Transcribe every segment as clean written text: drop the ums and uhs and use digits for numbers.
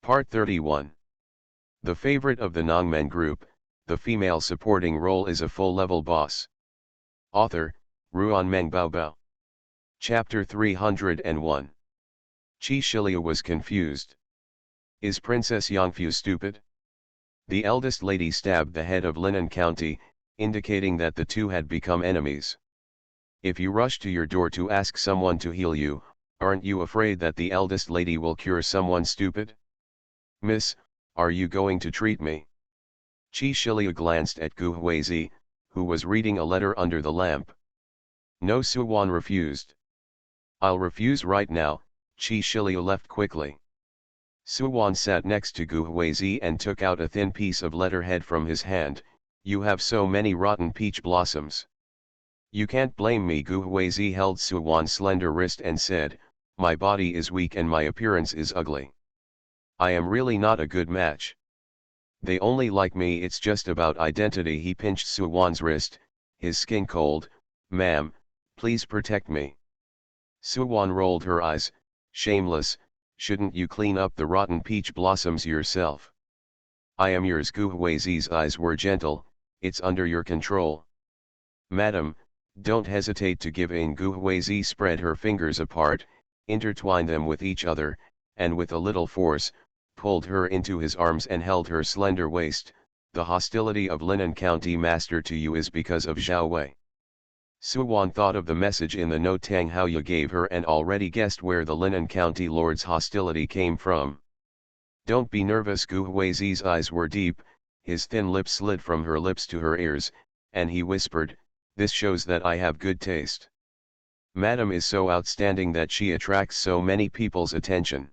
Part 31. The favorite of the Nongmen group, the female supporting role is a full-level boss. Author, Ruan Meng Baobao. Chapter 301. Qi Shilia was confused. Is Princess Yangfu stupid? The eldest lady stabbed the head of Linan County, indicating that the two had become enemies. If you rush to your door to ask someone to heal you, aren't you afraid that the eldest lady will cure someone stupid? Miss, are you going to treat me? Qi Shilia glanced at Gu Huizi, who was reading a letter under the lamp. No, Suwan refused. I'll refuse right now. Qi Shilia left quickly. Suwan sat next to Gu Huizi and took out a thin piece of letterhead from his hand. You have so many rotten peach blossoms. You can't blame me. Gu Huizi held Suwan's slender wrist and said, my body is weak and my appearance is ugly. I am really not a good match. They only like me. It's just about identity. He pinched Suwan's wrist, his skin cold. Ma'am, please protect me. Suwan rolled her eyes. Shameless, shouldn't you clean up the rotten peach blossoms yourself? I am yours. Gu Huizi's eyes were gentle. It's under your control. Madam, don't hesitate to give in. Gu Huizi spread her fingers apart, intertwined them with each other, and with a little force, pulled her into his arms and held her slender waist. The hostility of Linan County master to you is because of Zhao Wei. Suwan thought of the message in the note Tang Haoya gave her and already guessed where the Linan County lord's hostility came from. Don't be nervous. Gu Huizi's eyes were deep, his thin lips slid from her lips to her ears, and he whispered, this shows that I have good taste. Madam is so outstanding that she attracts so many people's attention.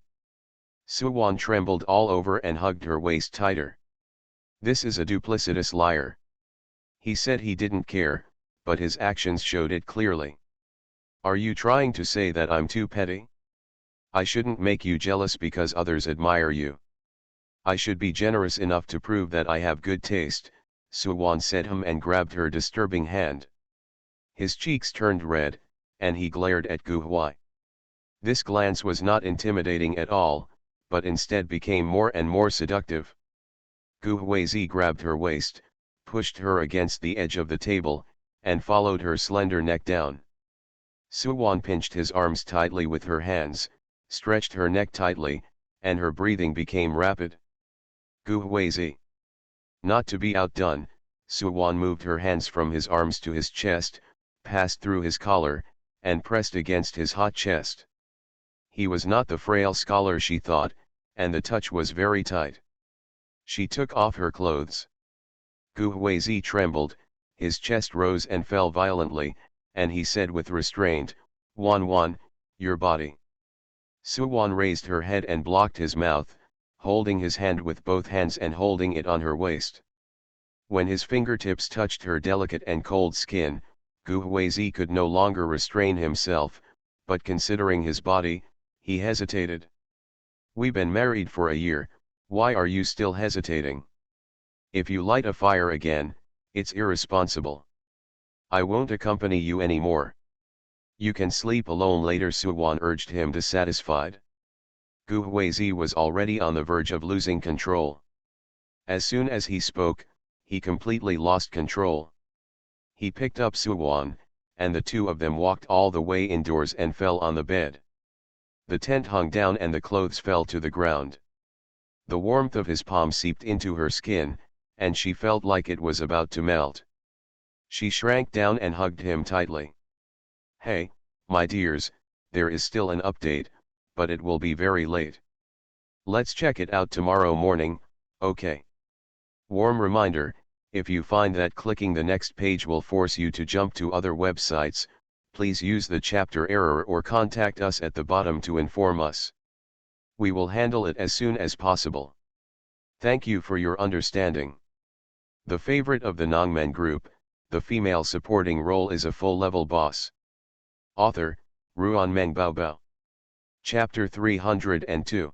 Suwan trembled all over and hugged her waist tighter. This is a duplicitous liar. He said he didn't care, but his actions showed it clearly. Are you trying to say that I'm too petty? I shouldn't make you jealous because others admire you. I should be generous enough to prove that I have good taste, Suwan said and grabbed her disturbing hand. His cheeks turned red, and he glared at Gu Hui. This glance was not intimidating at all, but instead became more and more seductive. Gu Huizi grabbed her waist, pushed her against the edge of the table, and followed her slender neck down. Suwan pinched his arms tightly with her hands, stretched her neck tightly, and her breathing became rapid. Gu Huizi. Not to be outdone, Suwan moved her hands from his arms to his chest, passed through his collar, and pressed against his hot chest. He was not the frail scholar she thought, and the touch was very tight. She took off her clothes. Gu Huizi trembled, his chest rose and fell violently, and he said with restraint, Wan, your body. Suwan raised her head and blocked his mouth, holding his hand with both hands and holding it on her waist. When his fingertips touched her delicate and cold skin, Gu Huizi could no longer restrain himself, but considering his body, he hesitated. We've been married for a year, why are you still hesitating? If you light a fire again, it's irresponsible. I won't accompany you anymore. You can sleep alone later. Suwan urged him dissatisfied. Gu Huizi was already on the verge of losing control. As soon as he spoke, he completely lost control. He picked up Suwan, and the two of them walked all the way indoors and fell on the bed. The tent hung down and the clothes fell to the ground. The warmth of his palm seeped into her skin, and she felt like it was about to melt. She shrank down and hugged him tightly. Hey, my dears, there is still an update, but it will be very late. Let's check it out tomorrow morning, okay? Warm reminder, if you find that clicking the next page will force you to jump to other websites, please use the chapter error or contact us at the bottom to inform us. We will handle it as soon as possible. Thank you for your understanding. The favorite of the Nongmen group, the female supporting role is a full-level boss. Author, Ruan Meng Baobao. Chapter 302.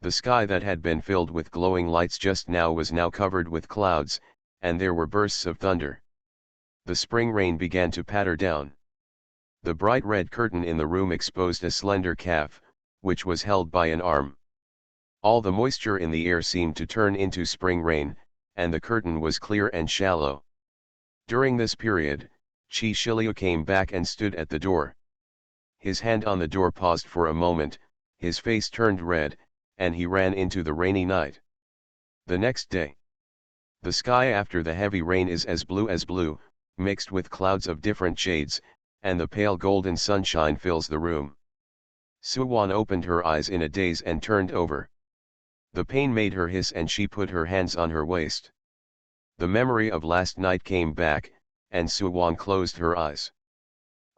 The sky that had been filled with glowing lights just now was now covered with clouds, and there were bursts of thunder. The spring rain began to patter down. The bright red curtain in the room exposed a slender calf, which was held by an arm. All the moisture in the air seemed to turn into spring rain, and the curtain was clear and shallow. During this period, Chi Shiliu came back and stood at the door. His hand on the door paused for a moment, his face turned red, and he ran into the rainy night. The next day, the sky after the heavy rain is as blue, mixed with clouds of different shades, and the pale golden sunshine fills the room. Suwon opened her eyes in a daze and turned over. The pain made her hiss and she put her hands on her waist. The memory of last night came back, and Suwon closed her eyes.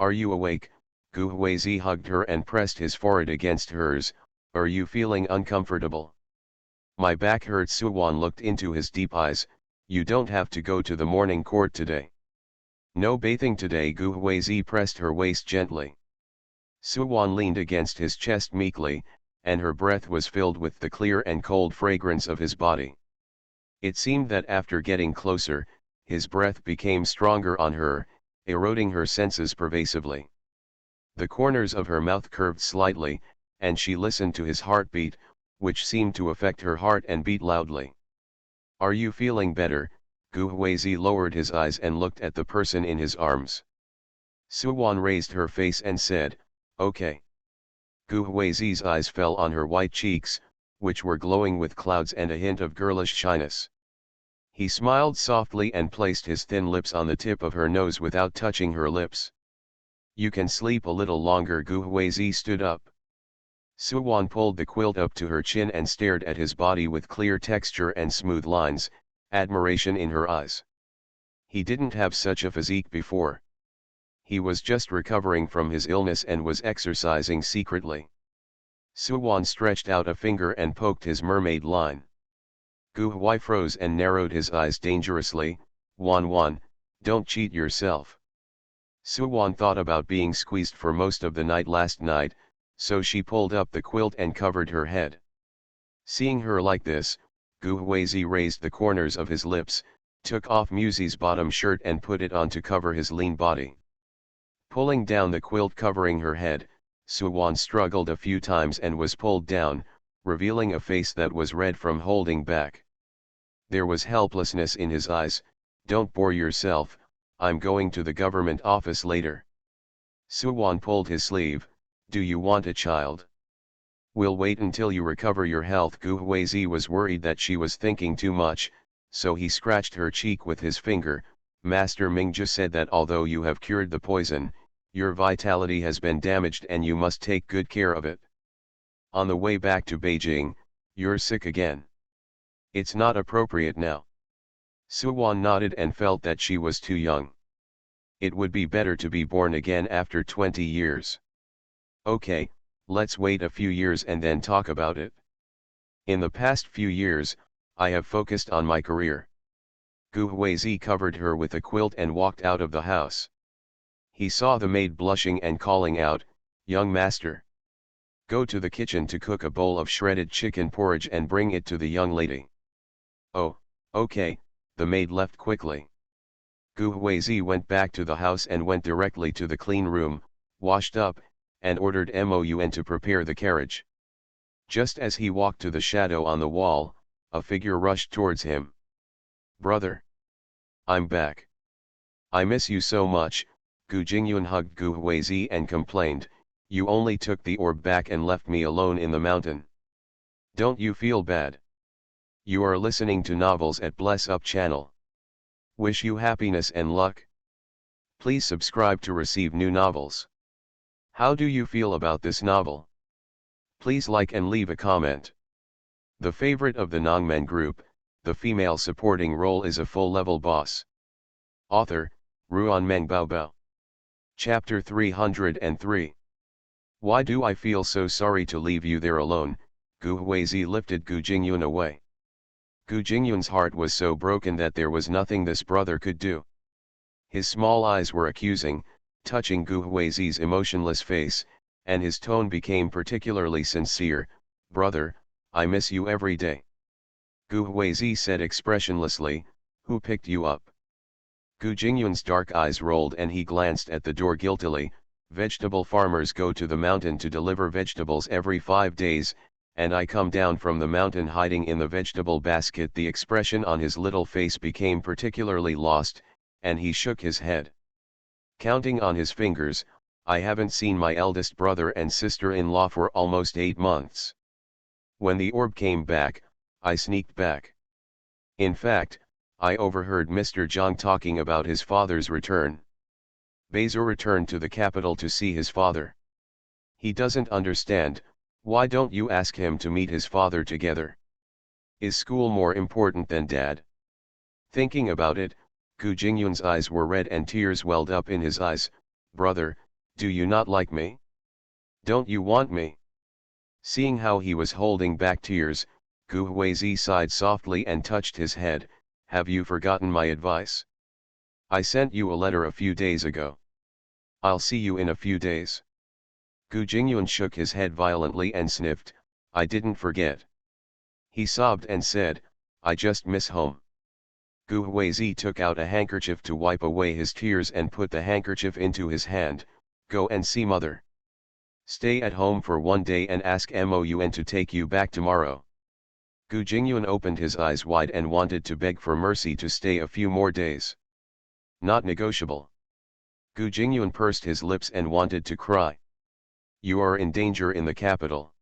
"Are you awake?" Gu Huizi hugged her and pressed his forehead against hers. "Are you feeling uncomfortable?" "My back hurts." Suwon looked into his deep eyes. "You don't have to go to the morning court today." "No bathing today." Gu Huizi pressed her waist gently. Suwon leaned against his chest meekly, and her breath was filled with the clear and cold fragrance of his body. It seemed that after getting closer, his breath became stronger on her, eroding her senses pervasively. The corners of her mouth curved slightly, and she listened to his heartbeat, which seemed to affect her heart and beat loudly. "Are you feeling better?" Gu Huizi lowered his eyes and looked at the person in his arms. Suwon raised her face and said, "Okay." Gu Huizi's eyes fell on her white cheeks, which were glowing with clouds and a hint of girlish shyness. He smiled softly and placed his thin lips on the tip of her nose without touching her lips. "You can sleep a little longer." Gu Huizi stood up. Suwon pulled the quilt up to her chin and stared at his body with clear texture and smooth lines, admiration in her eyes. He didn't have such a physique before. He was just recovering from his illness and was exercising secretly. Suwon stretched out a finger and poked his mermaid line. Gu Hui froze and narrowed his eyes dangerously. "Wan, don't cheat yourself." Suwon thought about being squeezed for most of the night last night, so she pulled up the quilt and covered her head. Seeing her like this, Gu Huizi raised the corners of his lips, took off Musi's bottom shirt and put it on to cover his lean body. Pulling down the quilt covering her head, Suwon struggled a few times and was pulled down, revealing a face that was red from holding back. There was helplessness in his eyes. "Don't bore yourself, I'm going to the government office later." Suwon pulled his sleeve. "Do you want a child?" "We'll wait until you recover your health." Gu Huizi was worried that she was thinking too much, so he scratched her cheek with his finger. "Master Mingju said that although you have cured the poison, your vitality has been damaged and you must take good care of it. On the way back to Beijing, you're sick again. It's not appropriate now." Suwon nodded and felt that she was too young. It would be better to be born again after 20 years. "Okay, let's wait a few years and then talk about it. In the past few years, I have focused on my career." Gu Huizi covered her with a quilt and walked out of the house. He saw the maid blushing and calling out, "Young master, go to the kitchen to cook a bowl of shredded chicken porridge and bring it to the young lady." "Oh, okay." The maid left quickly. Gu Huizi went back to the house and went directly to the clean room, washed up, and ordered Moun to prepare the carriage. Just as he walked to the shadow on the wall, a figure rushed towards him. "Brother! I'm back. I miss you so much." Gu Jingyun hugged Gu Huizi and complained, "You only took the orb back and left me alone in the mountain. Don't you feel bad?" You are listening to Novels at Bless Up channel. Wish you happiness and luck. Please subscribe to receive new novels. How do you feel about this novel? Please like and leave a comment. The favorite of the Nongmen group, the female supporting role is a full-level boss. Author, Ruan Meng Baobao. Chapter 303. Why do I feel so sorry to leave you there alone? Gu Huizi lifted Gu Jingyun away. Gu Jingyun's heart was so broken that there was nothing this brother could do. His small eyes were accusing, touching Gu Huizi's emotionless face, and his tone became particularly sincere. "Brother, I miss you every day." Gu Huizi said expressionlessly, "Who picked you up?" Gu Jingyun's dark eyes rolled and he glanced at the door guiltily. "Vegetable farmers go to the mountain to deliver vegetables every 5 days, and I come down from the mountain hiding in the vegetable basket. The expression on his little face became particularly lost, and he shook his head. Counting on his fingers, I haven't seen my eldest brother and sister-in-law for almost 8 months. When the orb came back, I sneaked back. In fact, I overheard Mr. Zhang talking about his father's return. Beizhu returned to the capital to see his father. He doesn't understand. Why don't you ask him to meet his father together? Is school more important than dad? Thinking about it, Gu Jingyun's eyes were red and tears welled up in his eyes. Brother, do you not like me? Don't you want me? Seeing how he was holding back tears, Gu Huizi sighed softly and touched his head. Have you forgotten my advice? I sent you a letter a few days ago. I'll see you in a few days. Gu Jingyun shook his head violently and sniffed. I didn't forget. He sobbed and said, I just miss home. Gu Huizi took out a handkerchief to wipe away his tears and put the handkerchief into his hand. Go and see mother. Stay at home for 1 day and ask Moun to take you back tomorrow. Gu Jingyun opened his eyes wide and wanted to beg for mercy to stay a few more days. Not negotiable. Gu Jingyun pursed his lips and wanted to cry. You are in danger in the capital.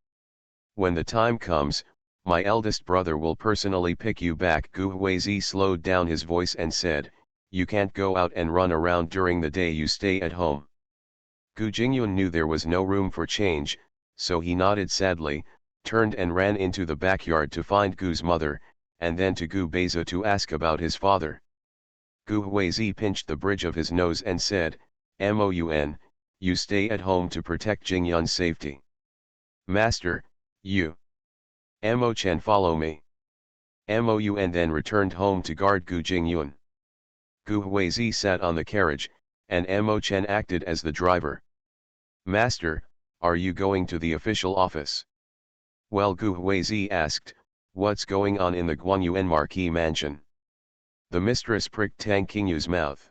When the time comes, my eldest brother will personally pick you back. Gu Huizi slowed down his voice and said, you can't go out and run around during the day, you stay at home. Gu Jingyun knew there was no room for change, so he nodded sadly, turned and ran into the backyard to find Gu's mother, and then to Gu Beizhu to ask about his father. Gu Huizi pinched the bridge of his nose and said, Moun, you stay at home to protect Jingyun's safety. Master, you. Mo Chen follow me. Moun then returned home to guard Gu Jingyun. Gu Huizi sat on the carriage, and Mo Chen acted as the driver. Master, are you going to the official office? Well, Gu Huizi asked, what's going on in the Guangyuan Marquis mansion? The mistress pricked Tang Qingyu's mouth.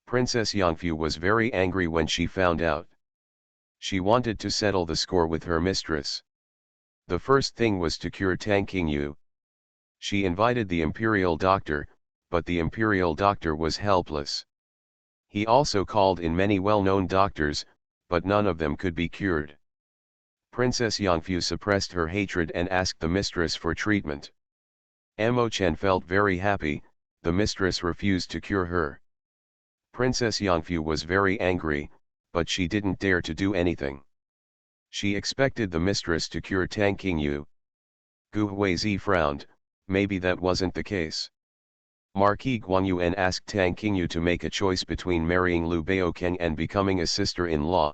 Princess Yangfu was very angry when she found out. She wanted to settle the score with her mistress. The first thing was to cure Tang Qingyu. She invited the imperial doctor, but the imperial doctor was helpless. He also called in many well-known doctors, but none of them could be cured. Princess Yangfu suppressed her hatred and asked the mistress for treatment. Mo Chen felt very happy. The mistress refused to cure her. Princess Yangfu was very angry, but she didn't dare to do anything. She expected the mistress to cure Tang Qingyu. Gu Huizi frowned. Maybe that wasn't the case. Marquis Guangyuan asked Tang Qingyu to make a choice between marrying Liu Baokeng and becoming a sister-in-law.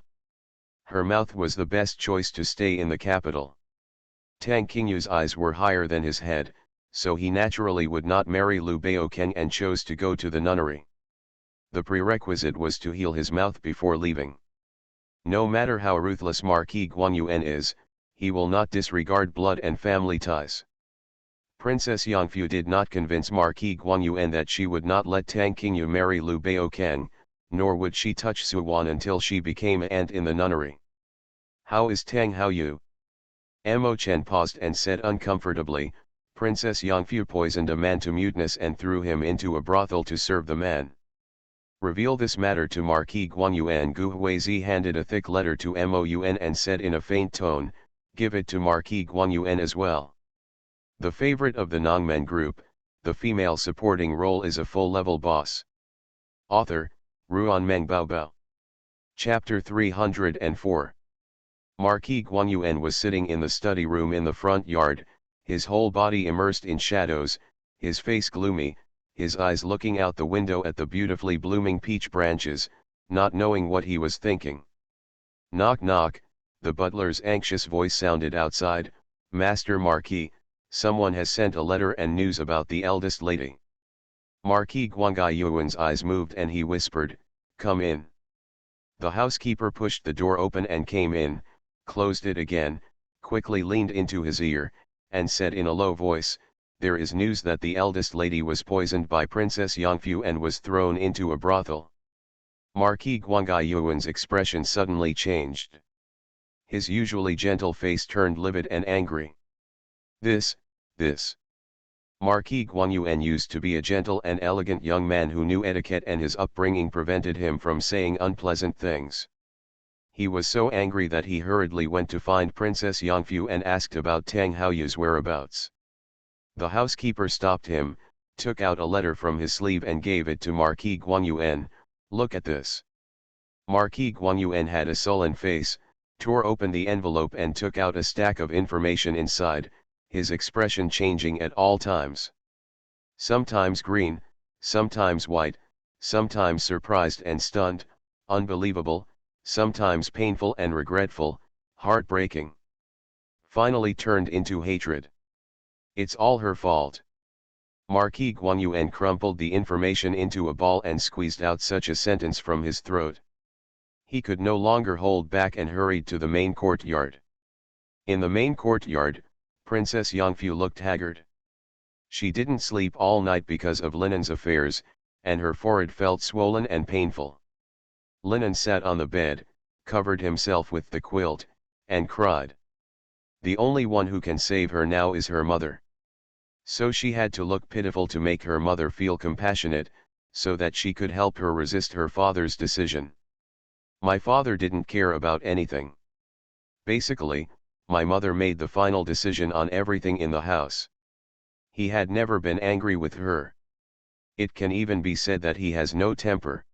Her mouth was the best choice to stay in the capital. Tang Qingyu's eyes were higher than his head, so he naturally would not marry Liu Baokeng and chose to go to the nunnery. The prerequisite was to heal his mouth before leaving. No matter how ruthless Marquis Guangyuan is, he will not disregard blood and family ties. Princess Yangfu did not convince Marquis Guangyuan that she would not let Tang Qingyu marry Liu Baokeng, nor would she touch Suwan until she became an aunt in the nunnery. How is Tang Haoyu? Mo Chen paused and said uncomfortably, Princess Yangfu poisoned a man to muteness and threw him into a brothel to serve the man. Reveal this matter to Marquis Guangyuan. Gu Huizi handed a thick letter to Moun and said in a faint tone, give it to Marquis Guangyuan as well. The favorite of the Nongmen group, the female supporting role is a full-level boss. Author, Ruan Meng Baobao. Chapter 304. Marquis Guangyuan was sitting in the study room in the front yard, his whole body immersed in shadows, his face gloomy, his eyes looking out the window at the beautifully blooming peach branches, not knowing what he was thinking. Knock knock, the butler's anxious voice sounded outside. Master Marquis, someone has sent a letter and news about the eldest lady. Marquis Guangyuan's eyes moved and he whispered, come in. The housekeeper pushed the door open and came in, closed it again, quickly leaned into his ear, and said in a low voice, there is news that the eldest lady was poisoned by Princess Yangfu and was thrown into a brothel. Marquis Guangyuan's expression suddenly changed. His usually gentle face turned livid and angry. This. Marquis Guanyuan used to be a gentle and elegant young man who knew etiquette, and his upbringing prevented him from saying unpleasant things. He was so angry that he hurriedly went to find Princess Yangfu and asked about Tang Haoyu's whereabouts. The housekeeper stopped him, took out a letter from his sleeve and gave it to Marquis Guanyuan. "Look at this." Marquis Guanyuan had a sullen face, tore open the envelope and took out a stack of information inside, his expression changing at all times. Sometimes green, sometimes white, sometimes surprised and stunned, unbelievable, sometimes painful and regretful, heartbreaking. Finally turned into hatred. "It's all her fault." Marquis Guanyuan crumpled the information into a ball and squeezed out such a sentence from his throat. He could no longer hold back and hurried to the main courtyard. In the main courtyard, Princess Yangfu looked haggard. She didn't sleep all night because of Linen's affairs, and her forehead felt swollen and painful. Linen sat on the bed, covered himself with the quilt, and cried. The only one who can save her now is her mother. So she had to look pitiful to make her mother feel compassionate, so that she could help her resist her father's decision. "My father didn't care about anything. Basically, my mother made the final decision on everything in the house. He had never been angry with her. It can even be said that he has no temper."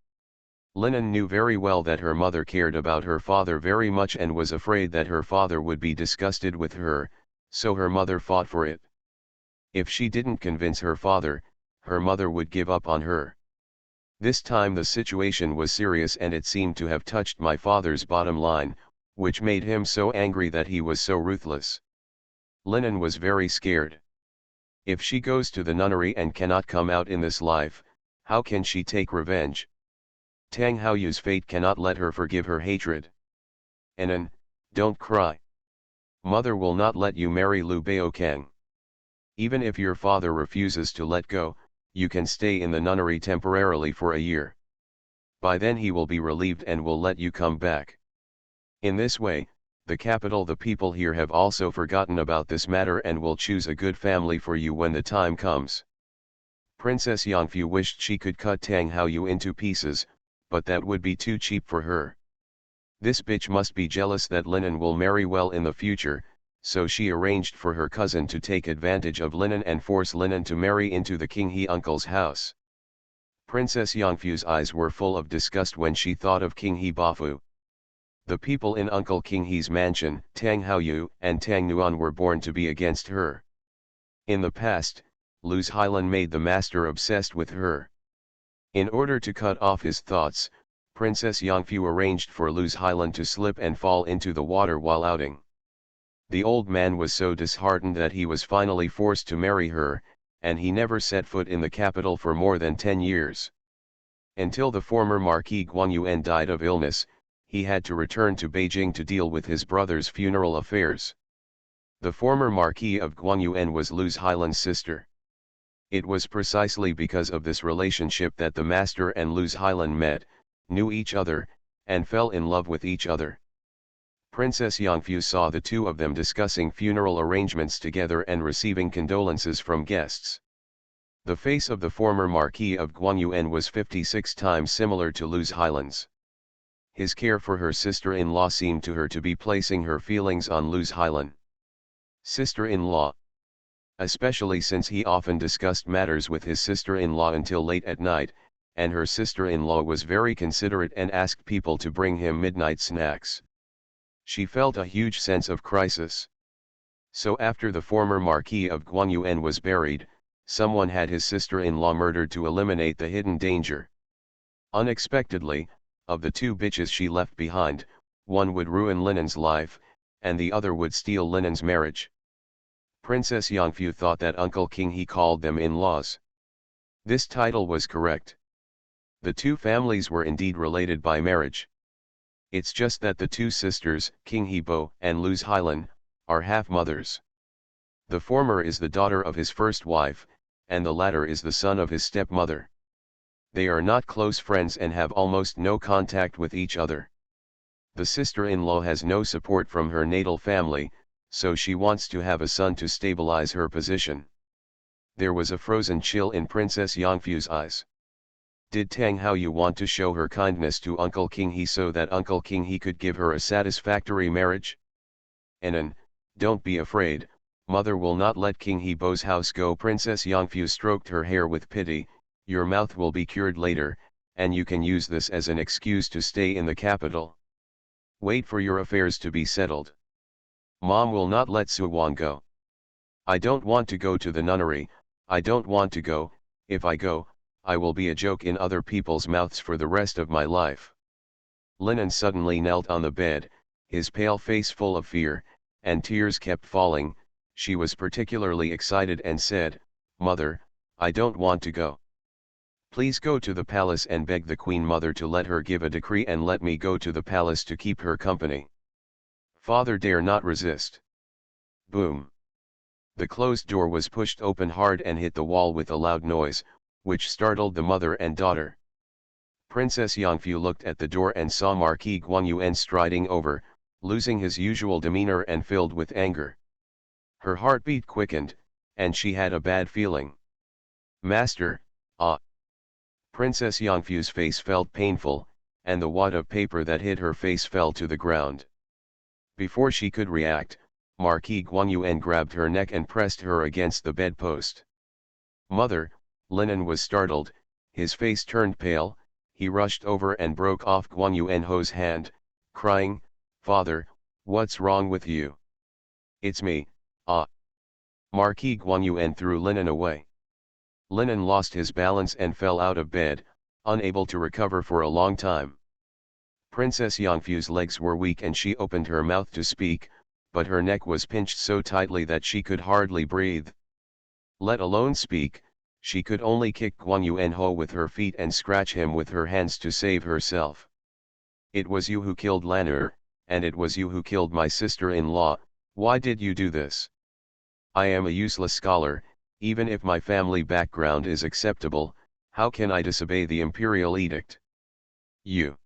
Linen knew very well that her mother cared about her father very much and was afraid that her father would be disgusted with her, so her mother fought for it. If she didn't convince her father, her mother would give up on her. This time the situation was serious and it seemed to have touched my father's bottom line, which made him so angry that he was so ruthless. Linen was very scared. If she goes to the nunnery and cannot come out in this life, how can she take revenge? Tang Haoyu's fate cannot let her forgive her hatred. "Anan, don't cry. Mother will not let you marry Liu Baokeng. Even if your father refuses to let go, you can stay in the nunnery temporarily for a year. By then he will be relieved and will let you come back. In this way, the people here have also forgotten about this matter and will choose a good family for you when the time comes." Princess Yangfu wished she could cut Tang Haoyu into pieces, but that would be too cheap for her. This bitch must be jealous that Linen will marry well in the future, so she arranged for her cousin to take advantage of Linen and force Linen to marry into the King He uncle's house. Princess Yangfu's eyes were full of disgust when she thought of King He Bafu. The people in Uncle King He's mansion, Tang Haoyu and Tang Nuan, were born to be against her. In the past, Luz Hylan made the master obsessed with her. In order to cut off his thoughts, Princess Yangfu arranged for Luz Hylan to slip and fall into the water while outing. The old man was so disheartened that he was finally forced to marry her, and he never set foot in the capital for more than 10 years. Until the former Marquis Guanyuan died of illness, he had to return to Beijing to deal with his brother's funeral affairs. The former Marquis of Guanyuan was Luz Hylan's sister. It was precisely because of this relationship that the master and Luz Hylan met, knew each other, and fell in love with each other. Princess Yangfu saw the two of them discussing funeral arrangements together and receiving condolences from guests. The face of the former Marquis of Guanyuan was 56 times similar to Luz Hylan's. His care for her sister-in-law seemed to her to be placing her feelings on Luz Hylan. Sister-in-law. Especially since he often discussed matters with his sister-in-law until late at night, and her sister-in-law was very considerate and asked people to bring him midnight snacks. She felt a huge sense of crisis. So after the former Marquis of Guanyuan was buried, someone had his sister-in-law murdered to eliminate the hidden danger. Unexpectedly, of the two bitches she left behind, one would ruin Linen's life, and the other would steal Linen's marriage. Princess Yangfu thought that Uncle King He called them in-laws. This title was correct. The two families were indeed related by marriage. It's just that the two sisters, King He Bo and Luz Hylan, are half-mothers. The former is the daughter of his first wife, and the latter is the son of his stepmother. They are not close friends and have almost no contact with each other. The sister-in-law has no support from her natal family, so she wants to have a son to stabilize her position. There was a frozen chill in Princess Yangfu's eyes. Did Tang Haoyu want to show her kindness to Uncle King He so that Uncle King He could give her a satisfactory marriage? Anan, don't be afraid, mother will not let King He Bo's house go. Princess Yangfu stroked her hair with pity. Your mouth will be cured later, and you can use this as an excuse to stay in the capital. Wait for your affairs to be settled. Mom will not let Suwon go. I don't want to go to the nunnery, I don't want to go. If I go, I will be a joke in other people's mouths for the rest of my life. Linan suddenly knelt on the bed, his pale face full of fear, and tears kept falling. She was particularly excited and said, Mother, I don't want to go. Please go to the palace and beg the Queen Mother to let her give a decree and let me go to the palace to keep her company. Father dare not resist. Boom. The closed door was pushed open hard and hit the wall with a loud noise, which startled the mother and daughter. Princess Yangfu looked at the door and saw Marquis Guangyuan striding over, losing his usual demeanor and filled with anger. Her heartbeat quickened, and she had a bad feeling. Master, ah! Princess Yangfu's face felt painful, and the wad of paper that hid her face fell to the ground. Before she could react, Marquis Guangyuan grabbed her neck and pressed her against the bedpost. Mother, Linan was startled, his face turned pale, he rushed over and broke off Guangyuan's hand, crying, Father, what's wrong with you? It's me, ah! Marquis Guangyuan threw Linan away. Linan lost his balance and fell out of bed, unable to recover for a long time. Princess Yangfu's legs were weak and she opened her mouth to speak, but her neck was pinched so tightly that she could hardly breathe. Let alone speak, she could only kick Guangyuan with her feet and scratch him with her hands to save herself. It was you who killed Lan'er, and it was you who killed my sister-in-law. Why did you do this? I am a useless scholar, even if my family background is acceptable, how can I disobey the imperial edict? You.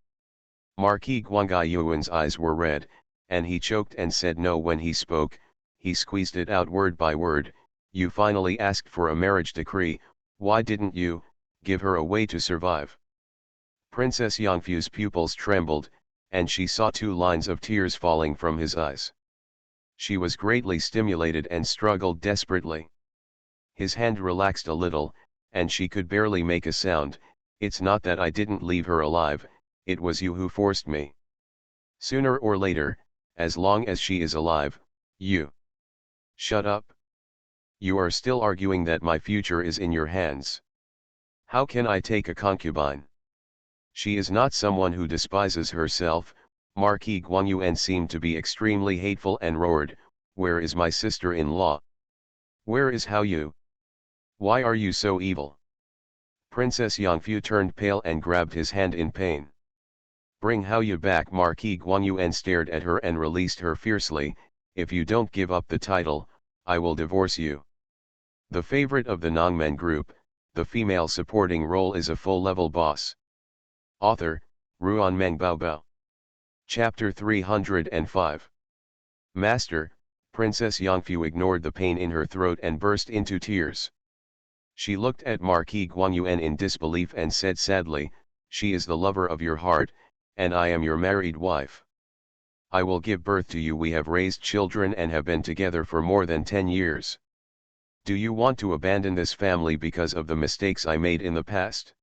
Marquis Guangyuan's eyes were red, and he choked and said no when he spoke. He squeezed it out word by word. You finally asked for a marriage decree, why didn't you give her a way to survive? Princess Yangfu's pupils trembled, and she saw 2 lines of tears falling from his eyes. She was greatly stimulated and struggled desperately. His hand relaxed a little, and she could barely make a sound. It's not that I didn't leave her alive, it was you who forced me. Sooner or later, as long as she is alive, you. Shut up. You are still arguing that my future is in your hands. How can I take a concubine? She is not someone who despises herself. Marquis Guangyuan seemed to be extremely hateful and roared, where is my sister-in-law? Where is Haoyu? Why are you so evil? Princess Yangfu turned pale and grabbed his hand in pain. Bring Haoyu back. Marquis Guangyuan stared at her and released her fiercely. If you don't give up the title, I will divorce you. The favorite of the Nongmen group, the female supporting role is a full-level boss. Author, Ruan Meng Baobao. Chapter 305. Master, Princess Yangfu ignored the pain in her throat and burst into tears. She looked at Marquis Guangyuan in disbelief and said sadly, she is the lover of your heart, and I am your married wife. I will give birth to you. We have raised children and have been together for more than 10 years. Do you want to abandon this family because of the mistakes I made in the past?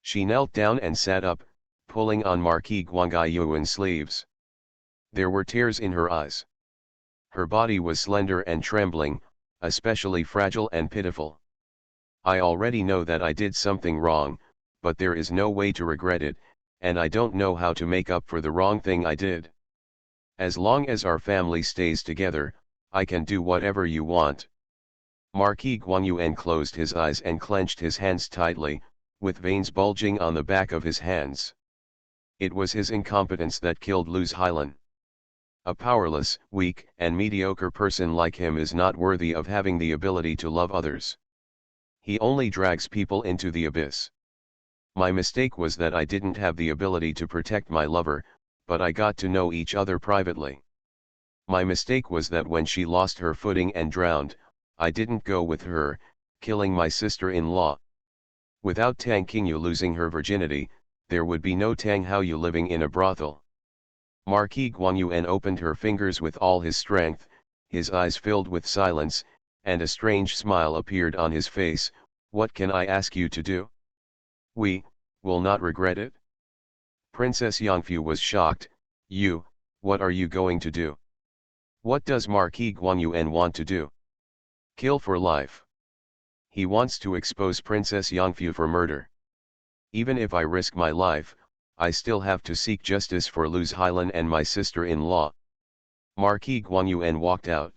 She knelt down and sat up, pulling on Marquis Guangyuan's sleeves. There were tears in her eyes. Her body was slender and trembling, especially fragile and pitiful. I already know that I did something wrong, but there is no way to regret it, and I don't know how to make up for the wrong thing I did. As long as our family stays together, I can do whatever you want. Marquis Guangyuan closed his eyes and clenched his hands tightly, with veins bulging on the back of his hands. It was his incompetence that killed Luz Hylan. A powerless, weak, and mediocre person like him is not worthy of having the ability to love others. He only drags people into the abyss. My mistake was that I didn't have the ability to protect my lover, but I got to know each other privately. My mistake was that when she lost her footing and drowned, I didn't go with her, killing my sister-in-law. Without Tang Qingyu losing her virginity, there would be no Tang Haoyu living in a brothel. Marquis Guanyuan opened her fingers with all his strength, his eyes filled with silence, and a strange smile appeared on his face. What can I ask you to do? We will not regret it. Princess Yangfu was shocked. What are you going to do? What does Marquis Guanyuan want to do? Kill for life. He wants to expose Princess Yangfu for murder. Even if I risk my life, I still have to seek justice for Lu Zhilan and my sister-in-law. Marquis Guanyuan walked out.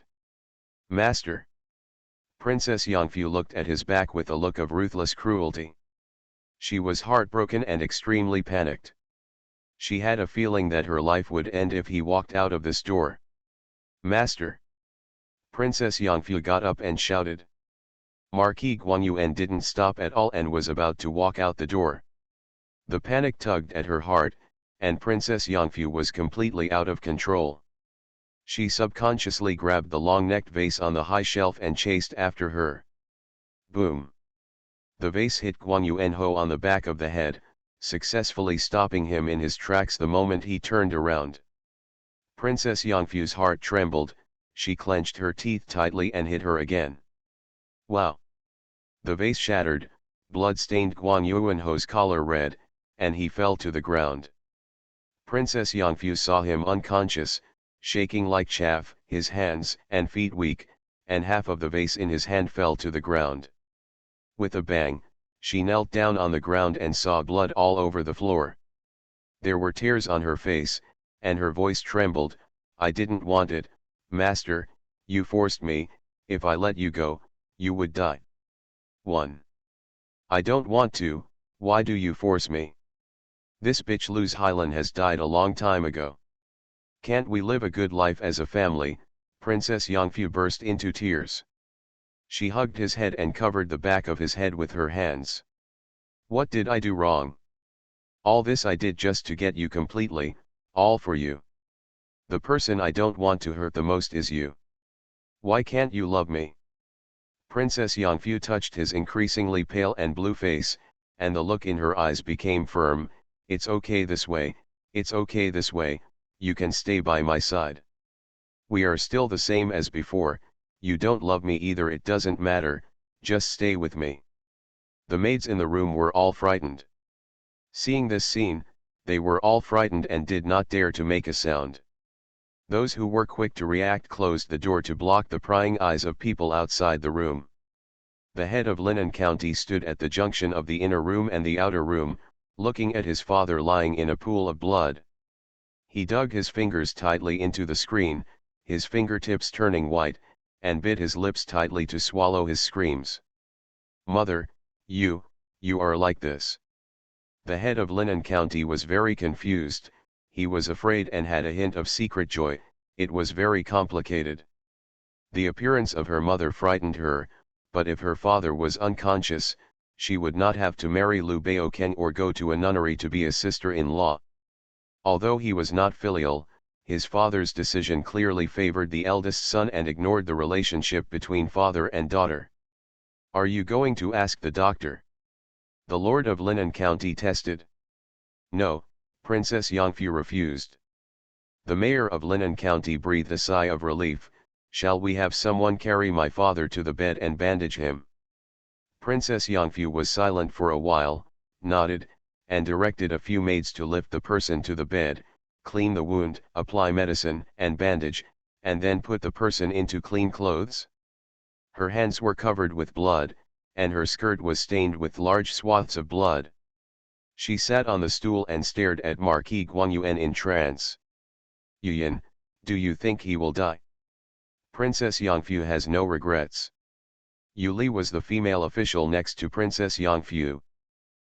Master. Princess Yangfu looked at his back with a look of ruthless cruelty. She was heartbroken and extremely panicked. She had a feeling that her life would end if he walked out of this door. Master. Princess Yangfu got up and shouted. Marquis Guanyuan didn't stop at all and was about to walk out the door. The panic tugged at her heart, and Princess Yangfu was completely out of control. She subconsciously grabbed the long-necked vase on the high shelf and chased after her. Boom! The vase hit Guanyuan Ho on the back of the head, successfully stopping him in his tracks the moment he turned around. Princess Yangfu's heart trembled, she clenched her teeth tightly and hit her again. Wow! The vase shattered, blood stained Guanyuan Ho's collar red, and he fell to the ground. Princess Yangfu saw him unconscious, shaking like chaff, his hands and feet weak, and half of the vase in his hand fell to the ground. With a bang, she knelt down on the ground and saw blood all over the floor. There were tears on her face, and her voice trembled. I didn't want it, Master, you forced me. If I let you go, you would die. 1. I don't want to. Why do you force me? This bitch Lu Zhilan has died a long time ago. Can't we live a good life as a family? Princess Yangfu burst into tears. She hugged his head and covered the back of his head with her hands. What did I do wrong? All this I did just to get you completely, all for you. The person I don't want to hurt the most is you. Why can't you love me? Princess Yangfu touched his increasingly pale and blue face, and the look in her eyes became firm. It's okay this way, it's okay this way, you can stay by my side. We are still the same as before, you don't love me either, it doesn't matter, just stay with me. The maids in the room were all frightened. Seeing this scene, they were all frightened and did not dare to make a sound. Those who were quick to react closed the door to block the prying eyes of people outside the room. The head of Linen County stood at the junction of the inner room and the outer room, looking at his father lying in a pool of blood. He dug his fingers tightly into the screen, his fingertips turning white, and bit his lips tightly to swallow his screams. Mother, you are like this. The head of Linen County was very confused, he was afraid and had a hint of secret joy. It was very complicated. The appearance of her mother frightened her, but if her father was unconscious, she would not have to marry Liu Baokeng or go to a nunnery to be a sister-in-law. Although he was not filial, his father's decision clearly favored the eldest son and ignored the relationship between father and daughter. Are you going to ask the doctor? The Lord of Linen County tested. No, Princess Yangfu refused. The mayor of Linen County breathed a sigh of relief. Shall we have someone carry my father to the bed and bandage him? Princess Yangfu was silent for a while, nodded, and directed a few maids to lift the person to the bed, clean the wound, apply medicine and bandage, and then put the person into clean clothes. Her hands were covered with blood, and her skirt was stained with large swaths of blood. She sat on the stool and stared at Marquis Guanyuan in trance. Yuyan, do you think he will die? Princess Yangfu has no regrets. Yu Li was the female official next to Princess Yangfu.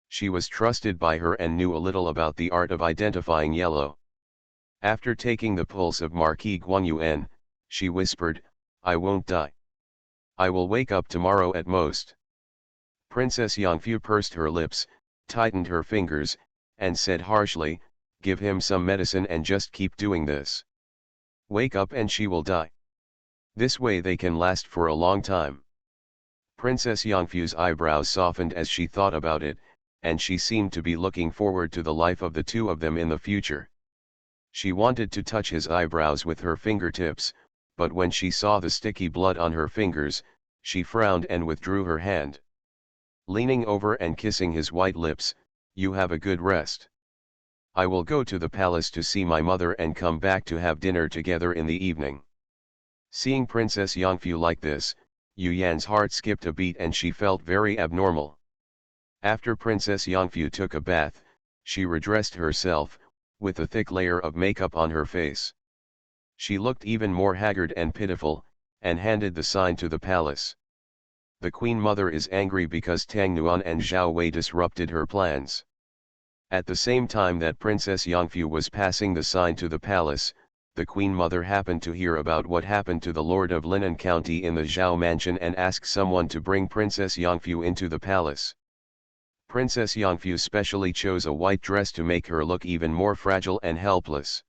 She was trusted by her and knew a little about the art of identifying yellow. After taking the pulse of Marquis Guanyuan, she whispered, I won't die. I will wake up tomorrow at most. Princess Yangfu pursed her lips, tightened her fingers, and said harshly, give him some medicine and just keep doing this. Wake up and she will die. This way they can last for a long time. Princess Yongfu's eyebrows softened as she thought about it, and she seemed to be looking forward to the life of the two of them in the future. She wanted to touch his eyebrows with her fingertips, but when she saw the sticky blood on her fingers, she frowned and withdrew her hand. Leaning over and kissing his white lips, "You have a good rest. I will go to the palace to see my mother and come back to have dinner together in the evening." Seeing Princess Yongfu like this, Yu Yan's heart skipped a beat and she felt very abnormal. After Princess Yongfu took a bath, she redressed herself, with a thick layer of makeup on her face. She looked even more haggard and pitiful, and handed the sign to the palace. The Queen Mother is angry because Tang Nuan and Zhao Wei disrupted her plans. At the same time that Princess Yongfu was passing the sign to the palace, the Queen Mother happened to hear about what happened to the Lord of Linan County in the Zhao Mansion and asked someone to bring Princess Yongfu into the palace. Princess Yongfu specially chose a white dress to make her look even more fragile and helpless.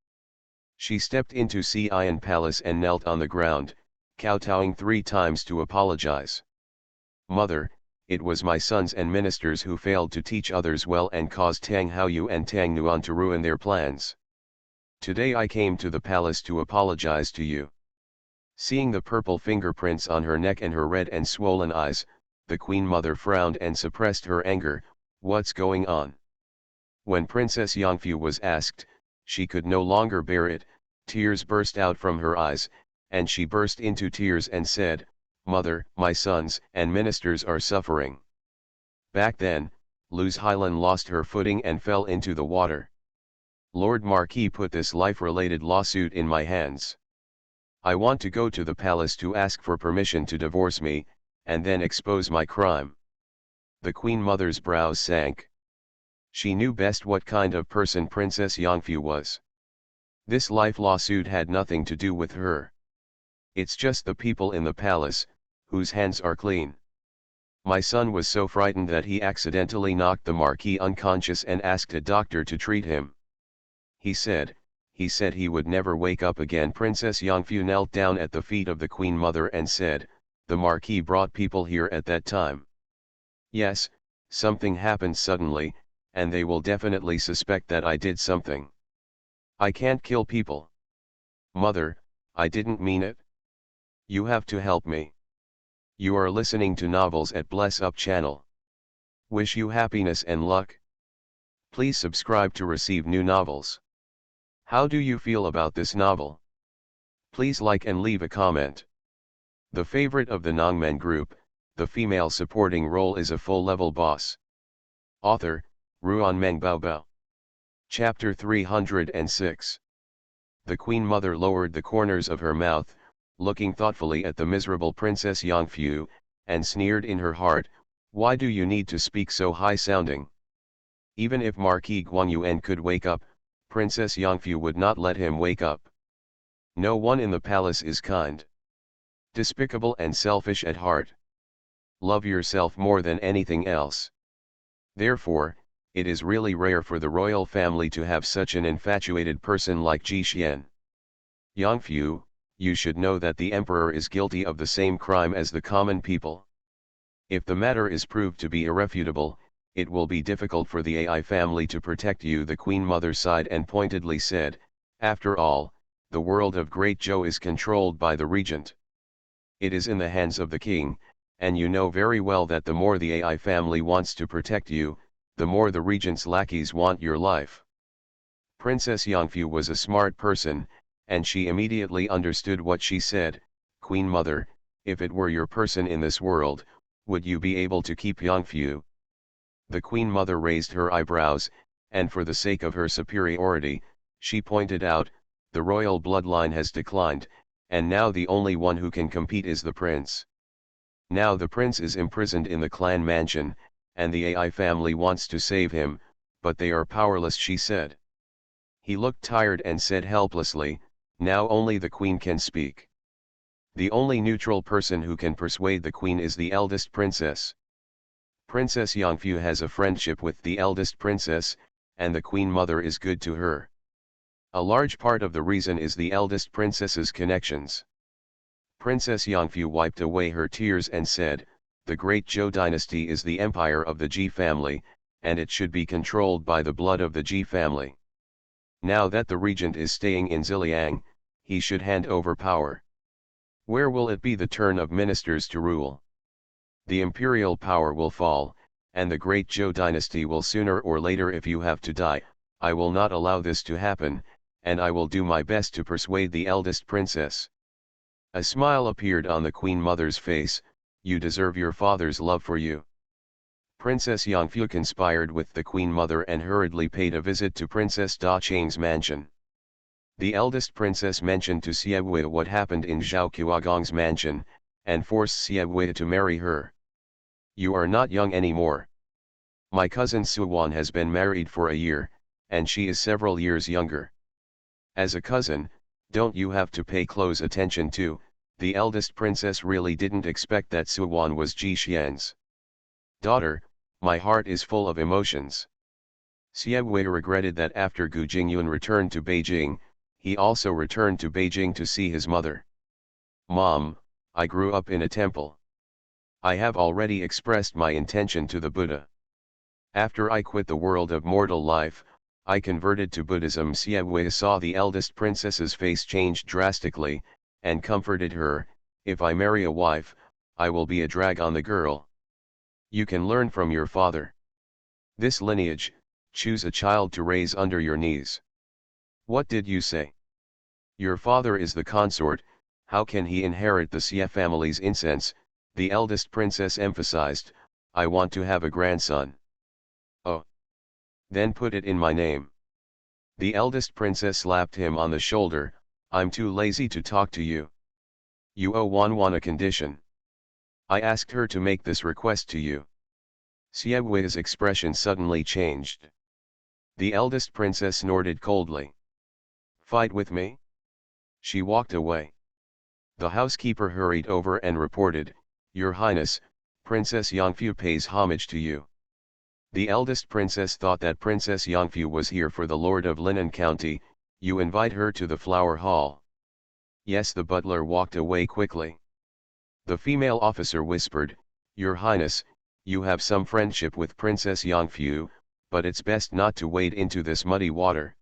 She stepped into Xi'an Palace and knelt on the ground, kowtowing 3 times to apologize. "Mother, it was my sons and ministers who failed to teach others well and caused Tang Haoyu and Tang Nuan to ruin their plans. Today I came to the palace to apologize to you." Seeing the purple fingerprints on her neck and her red and swollen eyes, the Queen Mother frowned and suppressed her anger. "What's going on?" When Princess Yongfu was asked, she could no longer bear it. Tears burst out from her eyes, and she burst into tears and said, "Mother, my sons and ministers are suffering." Back then, Luz Hylan lost her footing and fell into the water. Lord Marquis put this life-related lawsuit in my hands. I want to go to the palace to ask for permission to divorce me, and then expose my crime. The Queen Mother's brows sank. She knew best what kind of person Princess Yongfu was. This life lawsuit had nothing to do with her. It's just the people in the palace, whose hands are clean. My son was so frightened that he accidentally knocked the Marquis unconscious and asked a doctor to treat him. He said he would never wake up again. Princess Yongfu knelt down at the feet of the Queen Mother and said, "The Marquis brought people here at that time. Yes, something happened suddenly, and they will definitely suspect that I did something. I can't kill people. Mother, I didn't mean it. You have to help me." You are listening to Novels at Bless Up channel. Wish you happiness and luck. Please subscribe to receive new novels. How do you feel about this novel? Please like and leave a comment. The favorite of the Nongmen group, the female supporting role is a full-level boss. Author, Ruan Meng Baobao. Chapter 306. The Queen Mother lowered the corners of her mouth, looking thoughtfully at the miserable Princess Yongfu, and sneered in her heart, "Why do you need to speak so high-sounding?" Even if Marquis Guangyuan could wake up, Princess Yongfu would not let him wake up. No one in the palace is kind. Despicable and selfish at heart. Love yourself more than anything else. Therefore, it is really rare for the royal family to have such an infatuated person like Ji Xian. Yongfu, you should know that the emperor is guilty of the same crime as the common people. If the matter is proved to be irrefutable, it will be difficult for the AI family to protect you. The Queen Mother sighed and pointedly said, "After all, the world of Great Zhou is controlled by the regent. It is in the hands of the king, and you know very well that the more the AI family wants to protect you, the more the regent's lackeys want your life." Princess Yongfu was a smart person, and she immediately understood what she said. "Queen Mother, if it were your person in this world, would you be able to keep Yongfu?" The Queen Mother raised her eyebrows, and for the sake of her superiority, she pointed out, "The royal bloodline has declined, and now the only one who can compete is the prince. Now the prince is imprisoned in the clan mansion, and the AI family wants to save him, but they are powerless," she said. He looked tired and said helplessly, "Now only the queen can speak. The only neutral person who can persuade the queen is the eldest princess. Princess Yongfu has a friendship with the eldest princess, and the Queen Mother is good to her. A large part of the reason is the eldest princess's connections. Princess Yongfu wiped away her tears and said, "The great Zhou dynasty is the empire of the Ji family, and it should be controlled by the blood of the Ji family. Now that the regent is staying in Ziliang, he should hand over power. Where will it be the turn of ministers to rule? The imperial power will fall, and the great Zhou dynasty will sooner or later if you have to die. I will not allow this to happen, and I will do my best to persuade the eldest princess." A smile appeared on the Queen Mother's face. "You deserve your father's love for you." Princess Yongfu conspired with the Queen Mother and hurriedly paid a visit to Princess Da Chang's mansion. The eldest princess mentioned to Xie what happened in Zhao Qiagong's mansion, and forced Xie to marry her. "You are not young anymore. My cousin Suwan has been married for a year, and she is several years younger. As a cousin, don't you have to pay close attention to?" The eldest princess really didn't expect that Suwan was Ji Xian's daughter. "My heart is full of emotions." Xie regretted that after Gu Jingyun returned to Beijing, he also returned to Beijing to see his mother. "Mom, I grew up in a temple. I have already expressed my intention to the Buddha. After I quit the world of mortal life, I converted to Buddhism." Xie saw the eldest princess's face change drastically, and comforted her, "If I marry a wife, I will be a drag on the girl. You can learn from your father. This lineage, choose a child to raise under your knees." "What did you say? Your father is the consort, how can he inherit the Xie family's incense?" The eldest princess emphasized. "I want to have a grandson." "Oh. Then put it in my name." The eldest princess slapped him on the shoulder. "I'm too lazy to talk to you. You owe Wanwan a condition. I asked her to make this request to you." Xie's expression suddenly changed. The eldest princess snorted coldly. "Fight with me?" She walked away. The housekeeper hurried over and reported, "Your Highness, Princess Yongfu pays homage to you." The eldest princess thought that Princess Yongfu was here for the Lord of Linan County. "You invite her to the flower hall?" "Yes." The butler walked away quickly. The female officer whispered, "Your Highness, you have some friendship with Princess Yongfu, but it's best not to wade into this muddy water."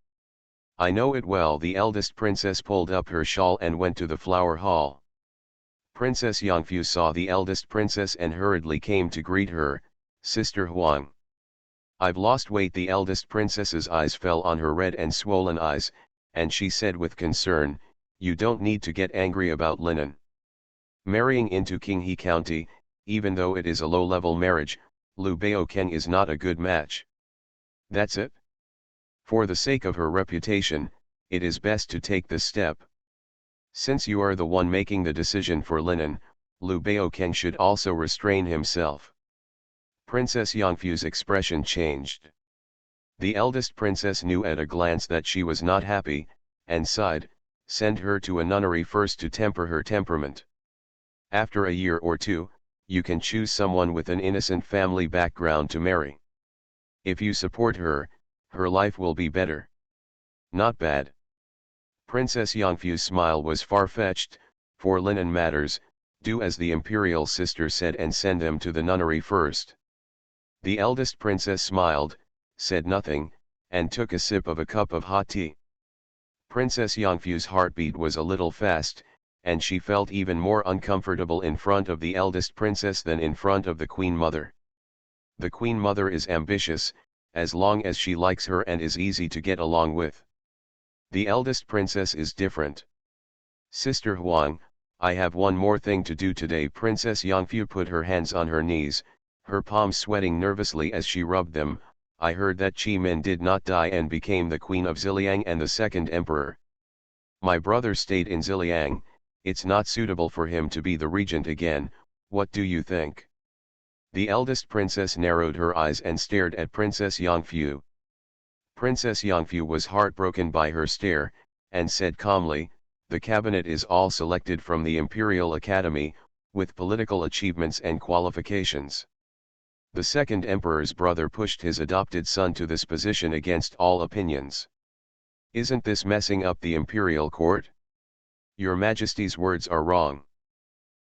"I know it well." The eldest princess pulled up her shawl and went to the flower hall. Princess Yongfu saw the eldest princess and hurriedly came to greet her. "Sister Huang." "I've lost weight." The eldest princess's eyes fell on her red and swollen eyes, and she said with concern, "You don't need to get angry about Linan. Marrying into Qinghe County, even though it is a low-level marriage, Liu Baoken is not a good match." "That's it? For the sake of her reputation, it is best to take this step. Since you are the one making the decision for Linan, Liu Baoken should also restrain himself." Princess Yongfu's expression changed. The eldest princess knew at a glance that she was not happy, and sighed, "Send her to a nunnery first to temper her temperament. After a year or two, you can choose someone with an innocent family background to marry. If you support her, her life will be better." "Not bad." Princess Yongfu's smile was far-fetched. "For Linan matters, do as the imperial sister said and send them to the nunnery first." The eldest princess smiled, said nothing, and took a sip of a cup of hot tea. Princess Yongfu's heartbeat was a little fast, and she felt even more uncomfortable in front of the eldest princess than in front of the Queen Mother. The Queen Mother is ambitious, as long as she likes her and is easy to get along with. The eldest princess is different. "Sister Huang, I have one more thing to do today." Princess Yongfu put her hands on her knees, her palms sweating nervously as she rubbed them. "I heard that Qi Men did not die and became the Queen of Ziliang and the second emperor. My brother stayed in Ziliang. It's not suitable for him to be the regent again. What do you think?" The eldest princess narrowed her eyes and stared at Princess Yongfu. Princess Yongfu was heartbroken by her stare, and said calmly, "The cabinet is all selected from the Imperial Academy, with political achievements and qualifications. The second emperor's brother pushed his adopted son to this position against all opinions. Isn't this messing up the imperial court? Your Majesty's words are wrong.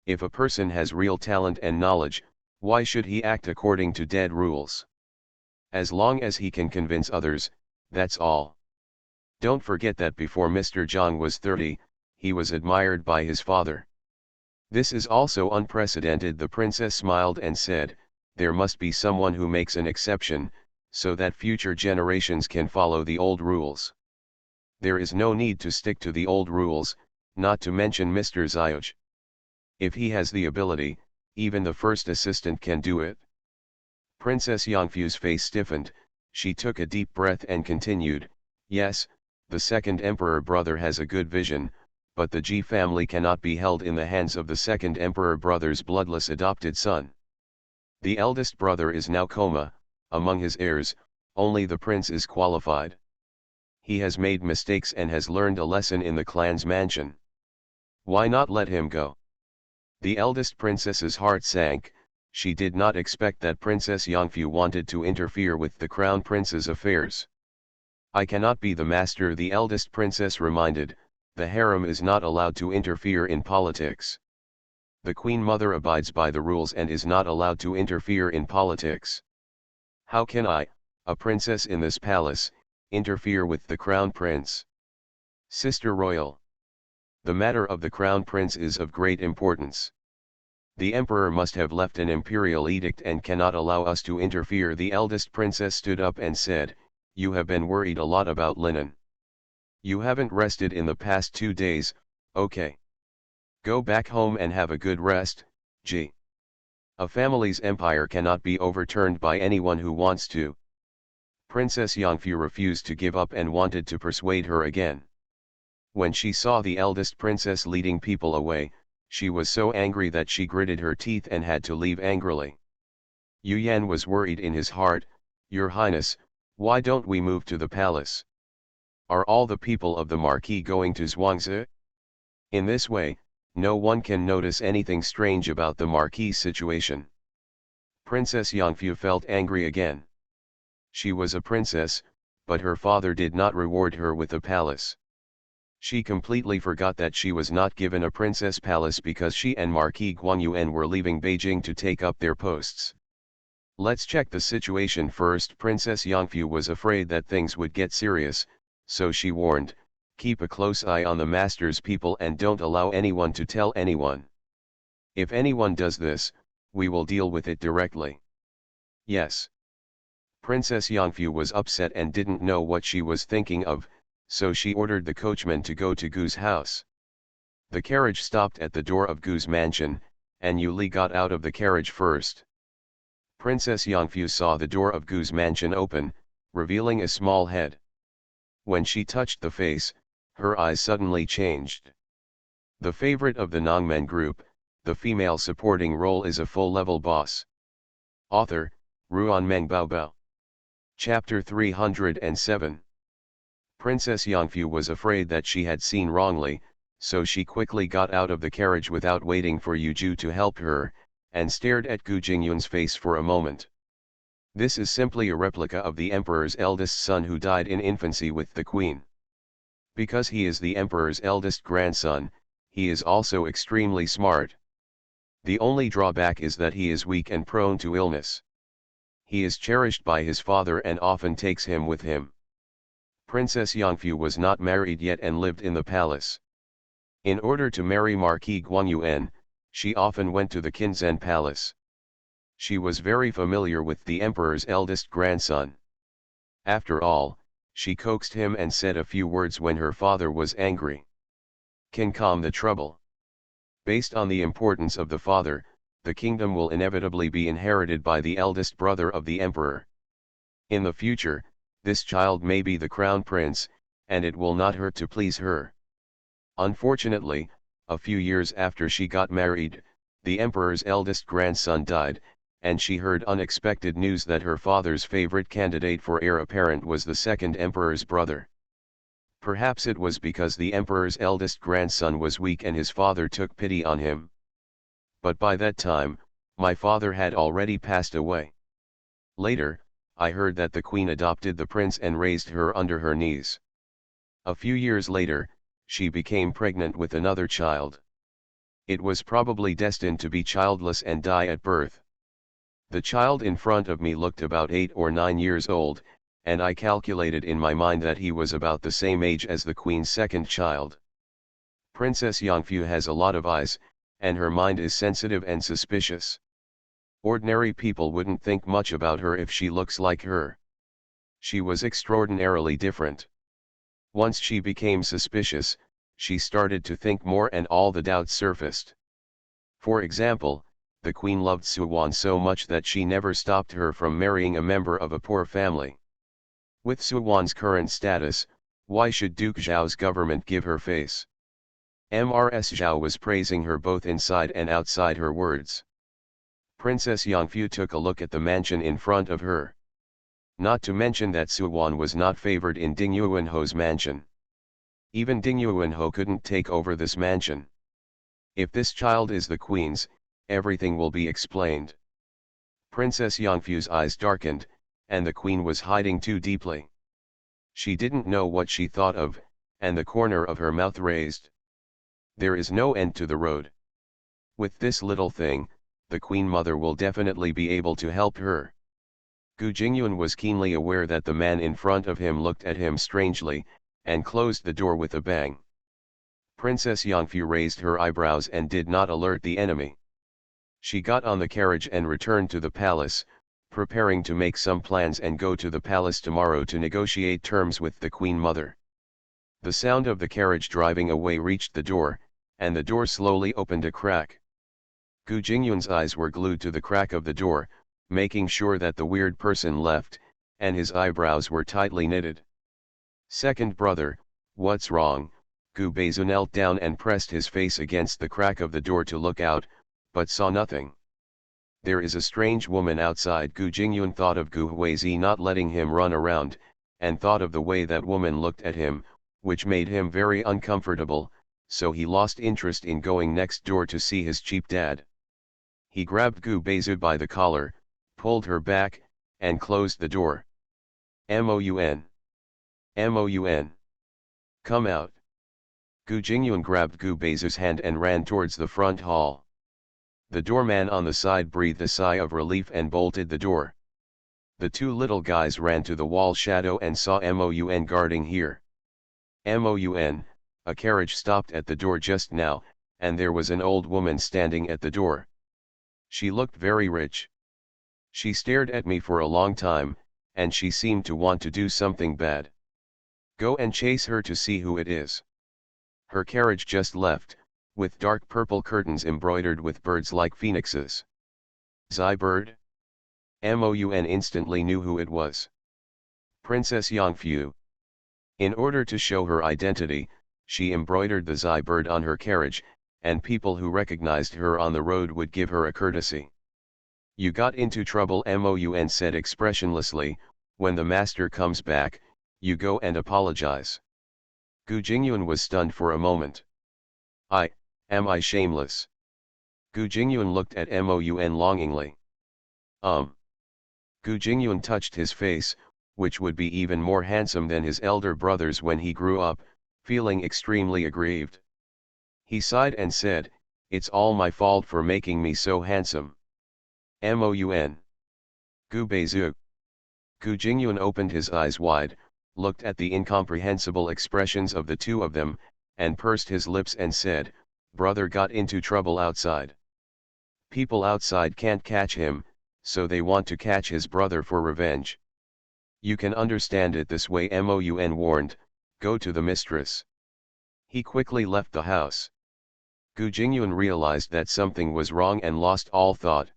If a person has real talent and knowledge, why should he act according to dead rules? As long as he can convince others, that's all. Don't forget that before Mr. Zhang was 30, he was admired by his father. This is also unprecedented. The princess smiled and said, there must be someone who makes an exception, so that future generations can follow the old rules. There is no need to stick to the old rules, not to mention Mr. Xioj. If he has the ability, even the first assistant can do it. Princess Yangfu's face stiffened, she took a deep breath and continued, yes, the second emperor brother has a good vision, but the Ji family cannot be held in the hands of the second emperor brother's bloodless adopted son. The eldest brother is now coma, among his heirs, only the prince is qualified. He has made mistakes and has learned a lesson in the clan's mansion. Why not let him go? The eldest princess's heart sank, she did not expect that Princess Yangfu wanted to interfere with the crown prince's affairs. I cannot be the master, the eldest princess reminded, the harem is not allowed to interfere in politics. The queen mother abides by the rules and is not allowed to interfere in politics. How can I, a princess in this palace, interfere with the crown prince? Sister Royal. The matter of the crown prince is of great importance. The emperor must have left an imperial edict and cannot allow us to interfere. The eldest princess stood up and said, you have been worried a lot about linen. You haven't rested in the past 2 days, okay. Go back home and have a good rest, G. A family's empire cannot be overturned by anyone who wants to. Princess Yangfu refused to give up and wanted to persuade her again. When she saw the eldest princess leading people away, she was so angry that she gritted her teeth and had to leave angrily. Yu Yan was worried in his heart, Your Highness, why don't we move to the palace? Are all the people of the marquis going to Zhuangzi? In this way, no one can notice anything strange about the marquis' situation. Princess Yangfu felt angry again. She was a princess, but her father did not reward her with a palace. She completely forgot that she was not given a princess palace because she and Marquis Guangyuan were leaving Beijing to take up their posts. Let's check the situation first. Princess Yangfu was afraid that things would get serious, so she warned, keep a close eye on the master's people and don't allow anyone to tell anyone. If anyone does this, we will deal with it directly. Yes. Princess Yangfu was upset and didn't know what she was thinking of, so she ordered the coachman to go to Gu's house. The carriage stopped at the door of Gu's mansion, and Yu Li got out of the carriage first. Princess Yangfu saw the door of Gu's mansion open, revealing a small head. When she touched the face, her eyes suddenly changed. The favorite of the Nongmen group, the female supporting role is a full-level boss. Author, Ruan Meng Baobao. Chapter 307. Princess Yangfu was afraid that she had seen wrongly, so she quickly got out of the carriage without waiting for Yu Ju to help her, and stared at Gu Jingyun's face for a moment. This is simply a replica of the emperor's eldest son who died in infancy with the queen. Because he is the emperor's eldest grandson, he is also extremely smart. The only drawback is that he is weak and prone to illness. He is cherished by his father and often takes him with him. Princess Yangfu was not married yet and lived in the palace. In order to marry Marquis Guangyuan, she often went to the Qinzhen palace. She was very familiar with the emperor's eldest grandson. After all, she coaxed him and said a few words when her father was angry. Can calm the trouble. Based on the importance of the father, the kingdom will inevitably be inherited by the eldest brother of the emperor. In the future, this child may be the crown prince, and it will not hurt to please her. Unfortunately, a few years after she got married, the emperor's eldest grandson died, and she heard unexpected news that her father's favorite candidate for heir apparent was the second emperor's brother. Perhaps it was because the emperor's eldest grandson was weak and his father took pity on him. But by that time, my father had already passed away. Later, I heard that the queen adopted the prince and raised her under her knees. A few years later, she became pregnant with another child. It was probably destined to be childless and die at birth. The child in front of me looked about 8 or 9 years old, and I calculated in my mind that he was about the same age as the queen's second child. Princess Yongfu has a lot of eyes, and her mind is sensitive and suspicious. Ordinary people wouldn't think much about her if she looks like her. She was extraordinarily different. Once she became suspicious, she started to think more and all the doubts surfaced. For example, the queen loved Suwon so much that she never stopped her from marrying a member of a poor family. With Suwon's current status, why should Duke Zhao's government give her face? Mrs. Zhao was praising her both inside and outside her words. Princess Yongfu took a look at the mansion in front of her. Not to mention that Suwon was not favored in Ding Yuanho's mansion. Even Ding Yuanho couldn't take over this mansion. If this child is the queen's, everything will be explained. Princess Yongfu's eyes darkened, and the queen was hiding too deeply. She didn't know what she thought of, and the corner of her mouth raised. There is no end to the road. With this little thing, the queen mother will definitely be able to help her. Gu Jingyun was keenly aware that the man in front of him looked at him strangely, and closed the door with a bang. Princess Yongfu raised her eyebrows and did not alert the enemy. She got on the carriage and returned to the palace, preparing to make some plans and go to the palace tomorrow to negotiate terms with the queen mother. The sound of the carriage driving away reached the door, and the door slowly opened a crack. Gu Jingyun's eyes were glued to the crack of the door, making sure that the weird person left, and his eyebrows were tightly knitted. Second brother, what's wrong? Gu Beizu knelt down and pressed his face against the crack of the door to look out, but saw nothing. There is a strange woman outside. Gu Jingyun thought of Gu Huizi not letting him run around, and thought of the way that woman looked at him, which made him very uncomfortable, so he lost interest in going next door to see his cheap dad. He grabbed Gu Beizu by the collar, pulled her back, and closed the door. Moun. Moun. Come out. Gu Jingyun grabbed Gu Beizu's hand and ran towards the front hall. The doorman on the side breathed a sigh of relief and bolted the door. The two little guys ran to the wall shadow and saw Moun guarding here. Moun, a carriage stopped at the door just now, and there was an old woman standing at the door. She looked very rich. She stared at me for a long time, and she seemed to want to do something bad. Go and chase her to see who it is. Her carriage just left, with dark purple curtains embroidered with birds like phoenixes. Zai bird? Moun instantly knew who it was. Princess Yongfu. In order to show her identity, she embroidered the Zai bird on her carriage, and people who recognized her on the road would give her a courtesy. You got into trouble, Moun said expressionlessly. When the master comes back, you go and apologize. Gu Jingyun was stunned for a moment. Am I shameless? Gu Jingyun looked at Moun longingly. Gu Jingyun touched his face, which would be even more handsome than his elder brother's when he grew up, feeling extremely aggrieved. He sighed and said, "It's all my fault for making me so handsome." Moun. Gu Beizu. Gu Jingyun opened his eyes wide, looked at the incomprehensible expressions of the two of them, and pursed his lips and said, "Brother got into trouble outside. People outside can't catch him, so they want to catch his brother for revenge. You can understand it this way," Moun warned, "go to the mistress." He quickly left the house. Gu Jingyun realized that something was wrong and lost all thought.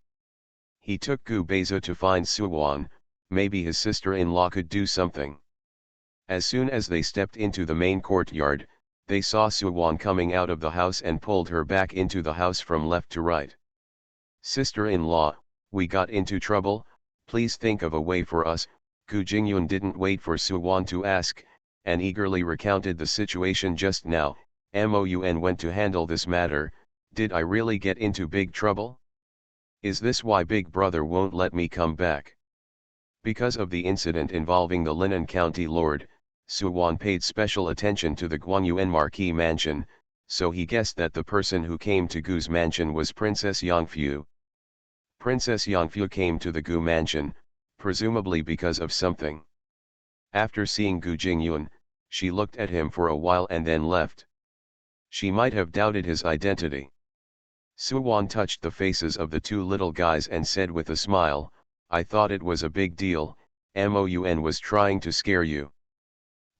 He took Gu Beizu to find Suwon. Maybe his sister-in-law could do something. As soon as they stepped into the main courtyard, they saw Suwon coming out of the house and pulled her back into the house from left to right. "Sister-in-law, we got into trouble, please think of a way for us." Gu Jingyun didn't wait for Suwon to ask, and eagerly recounted the situation just now. Moun went to handle this matter. Did I really get into big trouble? Is this why Big Brother won't let me come back? Because of the incident involving the Linen County Lord, Suwon paid special attention to the Gwangyuan Marquis mansion, so he guessed that the person who came to Gu's mansion was Princess Yongfu. Princess Yongfu came to the Gu mansion, presumably because of something. After seeing Gu Jingyun, she looked at him for a while and then left. She might have doubted his identity. Suwon touched the faces of the two little guys and said with a smile, "I thought it was a big deal, Mon was trying to scare you.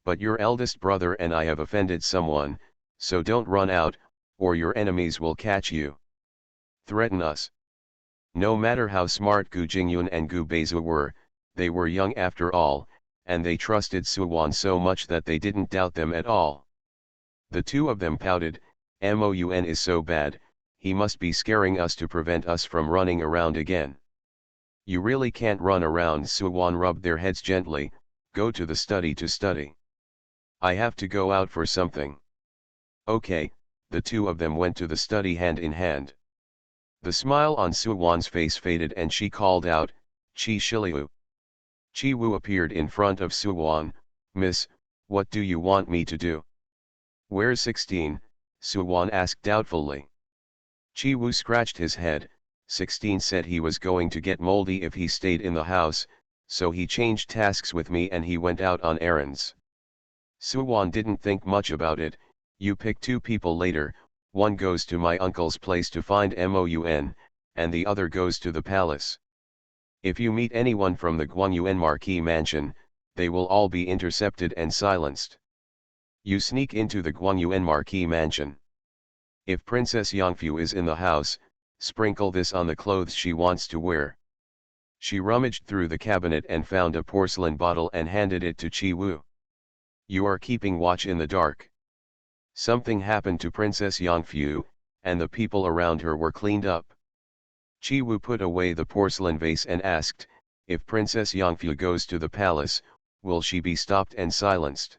But your eldest brother and I have offended someone, so don't run out, or your enemies will catch you. Threaten us." No matter how smart Gu Jingyun and Gu Beizu were, they were young after all, and they trusted Suwon so much that they didn't doubt them at all. The two of them pouted, "Mon is so bad, he must be scaring us to prevent us from running around again." "You really can't run around." Suwon rubbed their heads gently, "Go to the study to study." "I have to go out for something." "Okay." The two of them went to the study hand in hand. The smile on Suwon's face faded and she called out, "Chi Shiliu." Chi Wu appeared in front of Suwon. "Miss, what do you want me to do?" "Where's 16? Suwon asked doubtfully. Chi Wu scratched his head. 16 said he was going to get moldy if he stayed in the house, so he changed tasks with me and he went out on errands. Suwon didn't think much about it. "You pick two people later, one goes to my uncle's place to find Mon, and the other goes to the palace. If you meet anyone from the Gwangyuan Marquis mansion, they will all be intercepted and silenced. You sneak into the Gwangyuan Marquis mansion. If Princess Yongfu is in the house, sprinkle this on the clothes she wants to wear." She rummaged through the cabinet and found a porcelain bottle and handed it to Chi Wu. "You are keeping watch in the dark. Something happened to Princess Yongfu, and the people around her were cleaned up." Chi Wu put away the porcelain vase and asked, "If Princess Yongfu goes to the palace, will she be stopped and silenced?"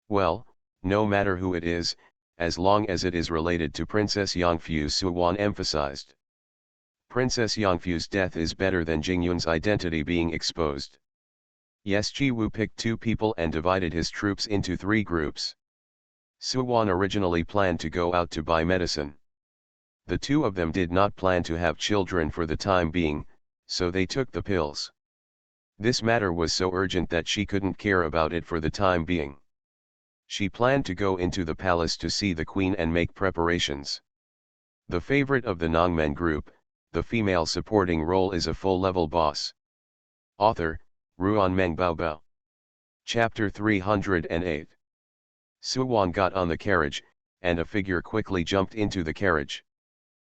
"Well, no matter who it is, as long as it is related to Princess Yongfu," Suwon emphasized. "Princess Yongfu's death is better than Jingyun's identity being exposed." Yes. Chi Wu picked two people and divided his troops into three groups. Suwon originally planned to go out to buy medicine. The two of them did not plan to have children for the time being, so they took the pills. This matter was so urgent that she couldn't care about it for the time being. She planned to go into the palace to see the queen and make preparations. The favorite of the Nongmen group, the female supporting role is a full-level boss. Author, Ruan Meng Baobao. Chapter 308. Suwon got on the carriage, and a figure quickly jumped into the carriage.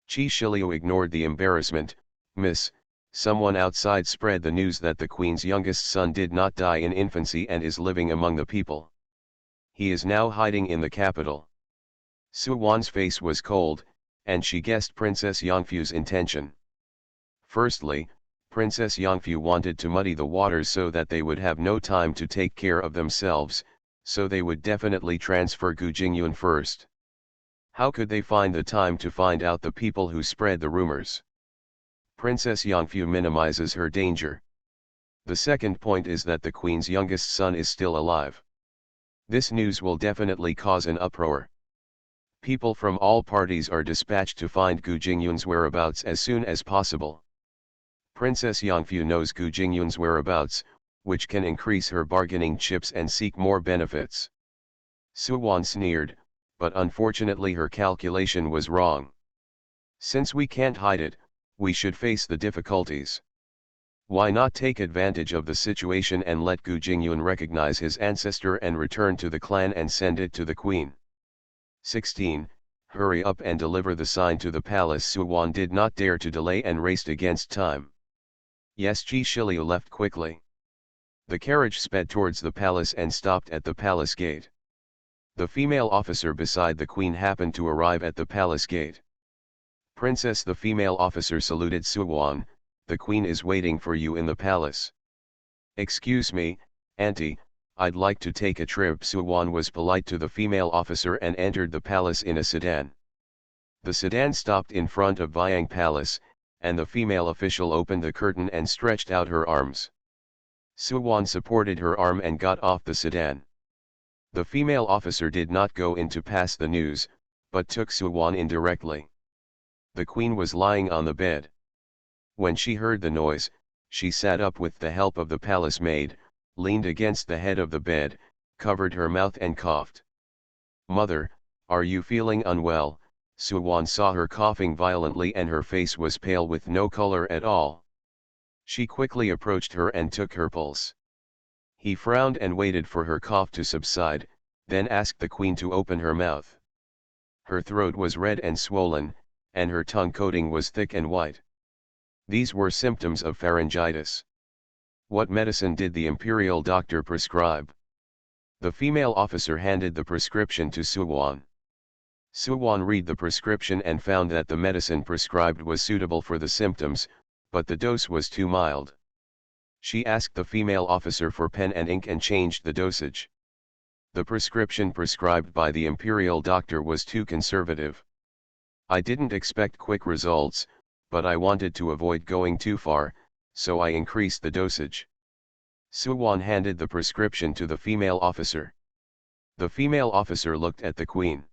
Chi Shiliu ignored the embarrassment. "Miss, someone outside spread the news that the queen's youngest son did not die in infancy and is living among the people. He is now hiding in the capital." Suwon's face was cold, and she guessed Princess Yongfu's intention. Firstly, Princess Yongfu wanted to muddy the waters so that they would have no time to take care of themselves, so they would definitely transfer Gu Jingyun first. How could they find the time to find out the people who spread the rumors? Princess Yongfu minimizes her danger. The second point is that the queen's youngest son is still alive. This news will definitely cause an uproar. People from all parties are dispatched to find Gu Jingyun's whereabouts as soon as possible. Princess Yongfu knows Gu Jingyun's whereabouts, which can increase her bargaining chips and seek more benefits. Suwon sneered, but unfortunately her calculation was wrong. Since we can't hide it, we should face the difficulties. Why not take advantage of the situation and let Gu Jingyun recognize his ancestor and return to the clan and send it to the queen? 16. Hurry up and deliver the sign to the palace. Suwon did not dare to delay and raced against time. Yes. Chi Shiliu left quickly. The carriage sped towards the palace and stopped at the palace gate. The female officer beside the queen happened to arrive at the palace gate. "Princess," the female officer saluted Suwon, "the queen is waiting for you in the palace." "Excuse me, auntie, I'd like to take a trip." Suwon was polite to the female officer and entered the palace in a sedan. The sedan stopped in front of Vyang Palace, and the female official opened the curtain and stretched out her arms. Suwon supported her arm and got off the sedan. The female officer did not go in to pass the news, but took Suwon in directly. The queen was lying on the bed. When she heard the noise, she sat up with the help of the palace maid, leaned against the head of the bed, covered her mouth and coughed. "Mother, are you feeling unwell?" Suwon saw her coughing violently and her face was pale with no color at all. She quickly approached her and took her pulse. He frowned and waited for her cough to subside, then asked the queen to open her mouth. Her throat was red and swollen, and her tongue coating was thick and white. These were symptoms of pharyngitis. What medicine did the imperial doctor prescribe? The female officer handed the prescription to Suwon. Suwon read the prescription and found that the medicine prescribed was suitable for the symptoms, but the dose was too mild. She asked the female officer for pen and ink and changed the dosage. The prescription prescribed by the imperial doctor was too conservative. "I didn't expect quick results, but I wanted to avoid going too far, so I increased the dosage." Suwon handed the prescription to the female officer. The female officer looked at the queen.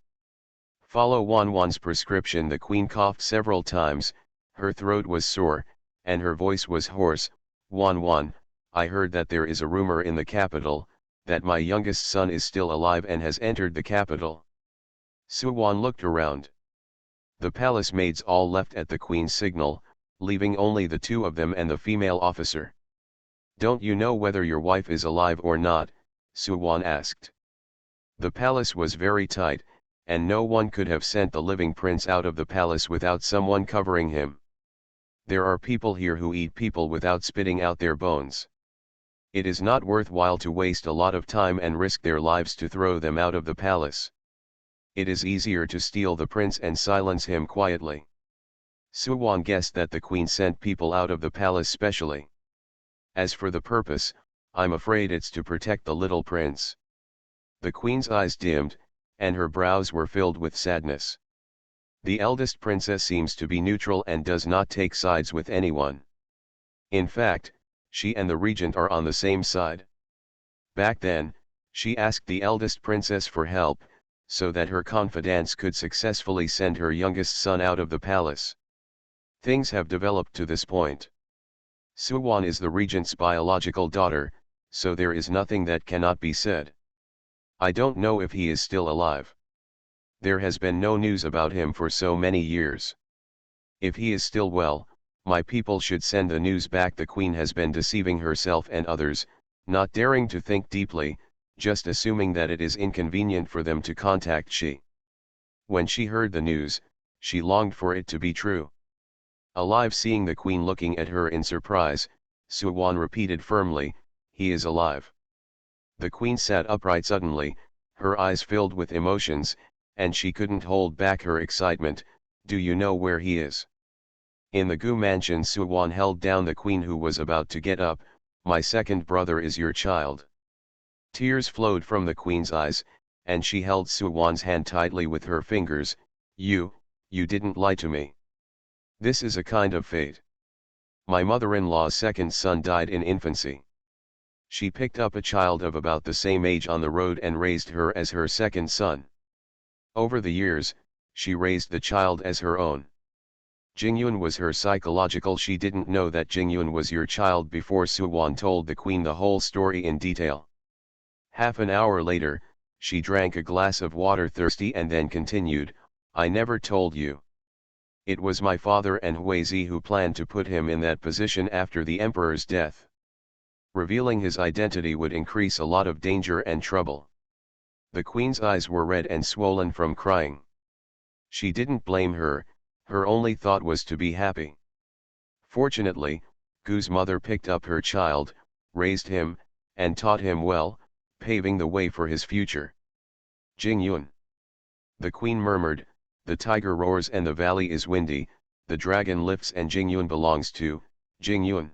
Follow Wanwan's prescription. The queen coughed several times, her throat was sore, and her voice was hoarse. "Wanwan, I heard that there is a rumor in the capital, that my youngest son is still alive and has entered the capital." Suwon looked around. The palace maids all left at the queen's signal, leaving only the two of them and the female officer. "Don't you know whether your wife is alive or not?" Suwon asked. The palace was very tight, and no one could have sent the living prince out of the palace without someone covering him. There are people here who eat people without spitting out their bones. It is not worthwhile to waste a lot of time and risk their lives to throw them out of the palace. It is easier to steal the prince and silence him quietly. Suwon guessed that the queen sent people out of the palace specially. As for the purpose, I'm afraid it's to protect the little prince. The queen's eyes dimmed, and her brows were filled with sadness. The eldest princess seems to be neutral and does not take sides with anyone. In fact, she and the regent are on the same side. Back then, she asked the eldest princess for help, so that her confidants could successfully send her youngest son out of the palace. Things have developed to this point. Suwon is the regent's biological daughter, so there is nothing that cannot be said. I don't know if he is still alive. There has been no news about him for so many years. If he is still well, my people should send the news back. The queen has been deceiving herself and others, not daring to think deeply, just assuming that it is inconvenient for them to contact she. When she heard the news, she longed for it to be true. Alive. Seeing the queen looking at her in surprise, Suwon repeated firmly, "He is alive." The queen sat upright suddenly, her eyes filled with emotions, and she couldn't hold back her excitement. "Do you know where he is?" "In the Gu mansion." Suwon held down the queen, who was about to get up. "My second brother is your child." Tears flowed from the queen's eyes, and she held Suwon's hand tightly with her fingers. You didn't lie to me. This is a kind of fate. My mother-in-law's second son died in infancy. She picked up a child of about the same age on the road and raised her as her second son. Over the years, she raised the child as her own. Jingyun was her psychological. She didn't know that Jingyun was your child before. Suwon told the queen the whole story in detail. Half an hour later, she drank a glass of water thirsty and then continued, "I never told you. It was my father and Huizi who planned to put him in that position after the emperor's death. Revealing his identity would increase a lot of danger and trouble." The queen's eyes were red and swollen from crying. She didn't blame her, her only thought was to be happy. Fortunately, Gu's mother picked up her child, raised him, and taught him well, paving the way for his future. Jingyun. The queen murmured, "The tiger roars and the valley is windy, the dragon lifts and Jingyun belongs to Jingyun.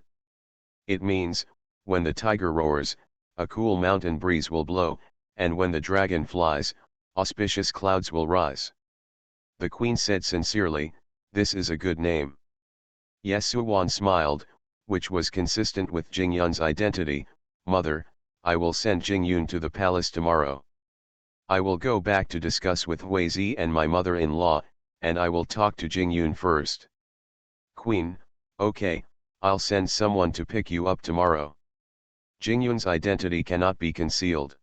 It means, when the tiger roars, a cool mountain breeze will blow, and when the dragon flies, auspicious clouds will rise." The queen said sincerely, "This is a good name." Yes. Suwon smiled, which was consistent with Jingyun's identity. Mother, I will send Jingyun to the palace tomorrow. I will go back to discuss with Huizi and my mother-in-law, and I will talk to Jingyun first. Queen, okay, I'll send someone to pick you up tomorrow. Jingyun's identity cannot be concealed.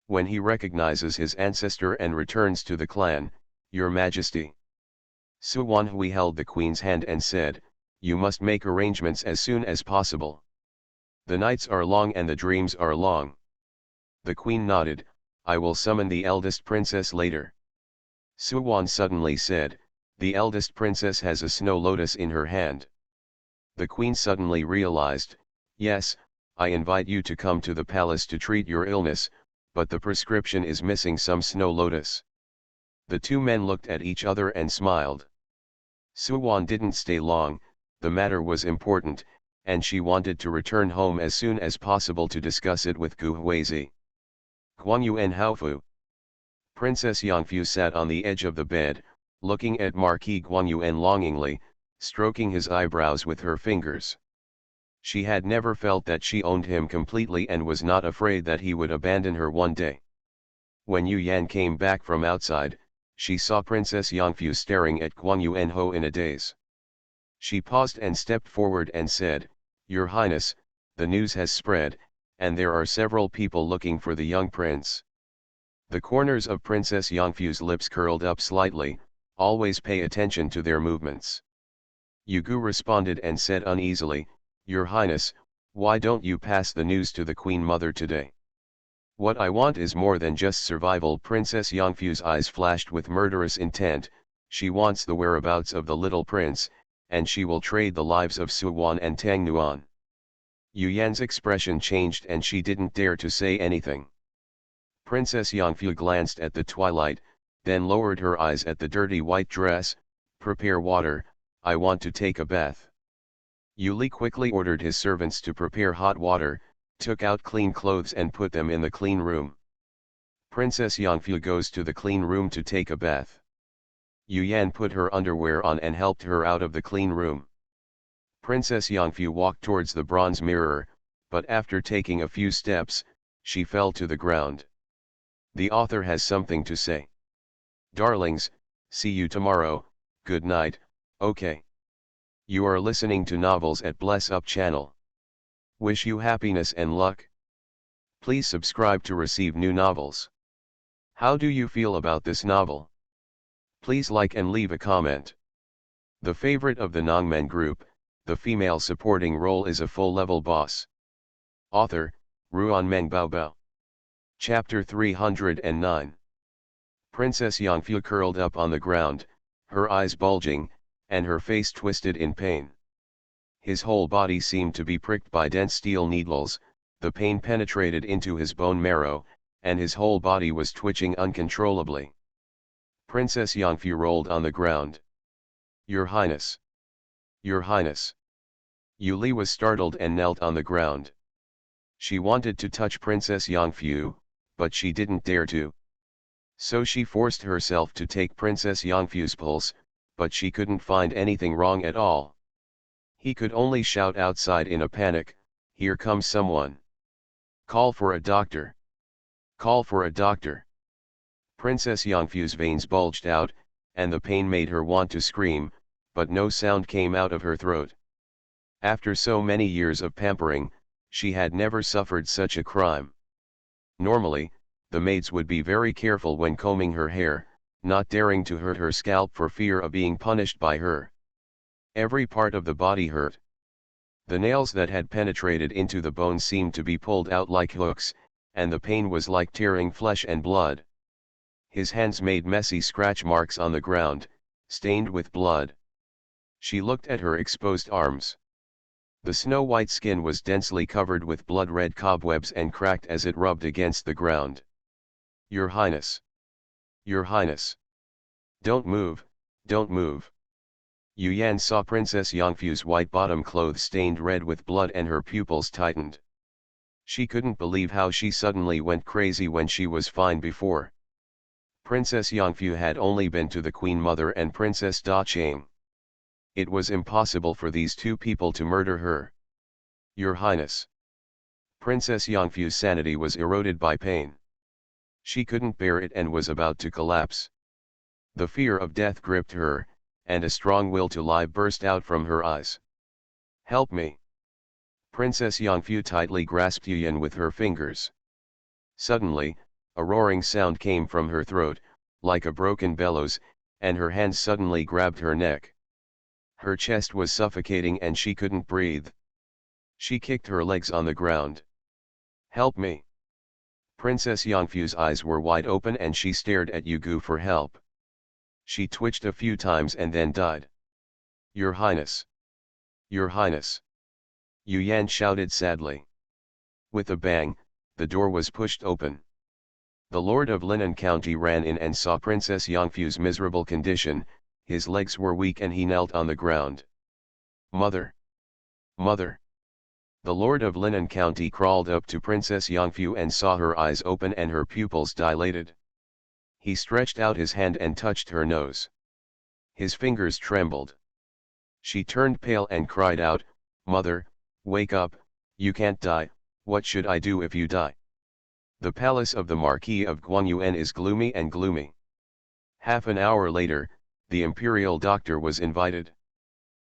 When he recognizes his ancestor and returns to the clan, Your Majesty. Suwan Hui held the queen's hand and said, you must make arrangements as soon as possible. The nights are long and the dreams are long. The queen nodded, I will summon the eldest princess later. Suwan suddenly said, the eldest princess has a snow lotus in her hand. The queen suddenly realized, yes, I invite you to come to the palace to treat your illness, but the prescription is missing some snow lotus. The two men looked at each other and smiled. Suwan didn't stay long, the matter was important, and she wanted to return home as soon as possible to discuss it with Gu Huizi. Guangyuan Haofu. Princess Yangfu sat on the edge of the bed, looking at Marquis Guangyuan longingly, stroking his eyebrows with her fingers. She had never felt that she owned him completely and was not afraid that he would abandon her one day. When Yu Yan came back from outside, she saw Princess Yangfu staring at Guangyuan Ho in a daze. She paused and stepped forward and said, Your Highness, the news has spread, and there are several people looking for the young prince. The corners of Princess Yangfu's lips curled up slightly, always pay attention to their movements. Yugu responded and said uneasily, Your Highness, why don't you pass the news to the Queen Mother today? What I want is more than just survival. Princess Yangfu's eyes flashed with murderous intent, she wants the whereabouts of the little prince, and she will trade the lives of Suwan and Tang Nuan. Yu Yan's expression changed and she didn't dare to say anything. Princess Yangfu glanced at the twilight, then lowered her eyes at the dirty white dress. Prepare water, I want to take a bath. Yu Li quickly ordered his servants to prepare hot water, took out clean clothes and put them in the clean room. Princess Yangfu goes to the clean room to take a bath. Yu Yan put her underwear on and helped her out of the clean room. Princess Yangfu walked towards the bronze mirror, but after taking a few steps, she fell to the ground. The author has something to say. Darlings, see you tomorrow, good night, okay. You are listening to novels at Bless Up channel. Wish you happiness and luck. Please subscribe to receive new novels. How do you feel about this novel? Please like and leave a comment. The favorite of the Nongmen group, the female supporting role is a full-level boss. Author, Ruan Meng Baobao. Chapter 309. Princess Yangfu curled up on the ground, her eyes bulging, and her face twisted in pain. His whole body seemed to be pricked by dense steel needles, the pain penetrated into his bone marrow, and his whole body was twitching uncontrollably. Princess Yangfu rolled on the ground. Your Highness! Your Highness! Yu Li was startled and knelt on the ground. She wanted to touch Princess Yangfu, but she didn't dare to. So she forced herself to take Princess Yangfu's pulse, but she couldn't find anything wrong at all. He could only shout outside in a panic, Here comes someone. Call for a doctor. Call for a doctor. Princess Yangfu's veins bulged out, and the pain made her want to scream, but no sound came out of her throat. After so many years of pampering, she had never suffered such a crime. Normally, the maids would be very careful when combing her hair, not daring to hurt her scalp for fear of being punished by her. Every part of the body hurt. The nails that had penetrated into the bone seemed to be pulled out like hooks, and the pain was like tearing flesh and blood. His hands made messy scratch marks on the ground, stained with blood. She looked at her exposed arms. The snow-white skin was densely covered with blood-red cobwebs and cracked as it rubbed against the ground. Your Highness! Your Highness! Don't move, don't move! Yu Yan saw Princess Yangfu's white bottom clothes stained red with blood and her pupils tightened. She couldn't believe how she suddenly went crazy when she was fine before. Princess Yangfu had only been to the Queen Mother and Princess Da Chang. It was impossible for these two people to murder her. Your Highness! Princess Yongfu's sanity was eroded by pain. She couldn't bear it and was about to collapse. The fear of death gripped her, and a strong will to live burst out from her eyes. "Help me!" Princess Yongfu tightly grasped Yuyan with her fingers. Suddenly, a roaring sound came from her throat, like a broken bellows, and her hands suddenly grabbed her neck. Her chest was suffocating and she couldn't breathe. She kicked her legs on the ground. "Help me!" Princess Yongfu's eyes were wide open and she stared at Yugu for help. She twitched a few times and then died. "Your Highness! Your Highness!" Yu Yan shouted sadly. With a bang, the door was pushed open. The Lord of Linan County ran in and saw Princess Yongfu's miserable condition. His legs were weak and he knelt on the ground. "Mother! Mother!" The Lord of Linan County crawled up to Princess Yongfu and saw her eyes open and her pupils dilated. He stretched out his hand and touched her nose. His fingers trembled. She turned pale and cried out, "Mother, wake up, you can't die, what should I do if you die?" The palace of the Marquis of Guangyuan is gloomy and gloomy. Half an hour later, the imperial doctor was invited.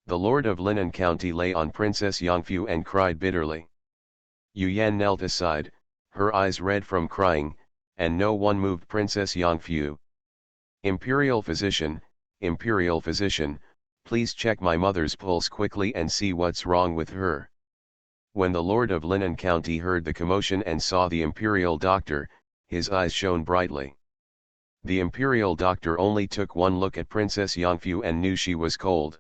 The Lord of Linan County lay on Princess Yongfu and cried bitterly. Yu Yan knelt aside, her eyes red from crying, and no one moved Princess Yongfu. Imperial physician, please check my mother's pulse quickly and see what's wrong with her." When the Lord of Linan County heard the commotion and saw the imperial doctor, his eyes shone brightly. The imperial doctor only took one look at Princess Yongfu and knew she was cold.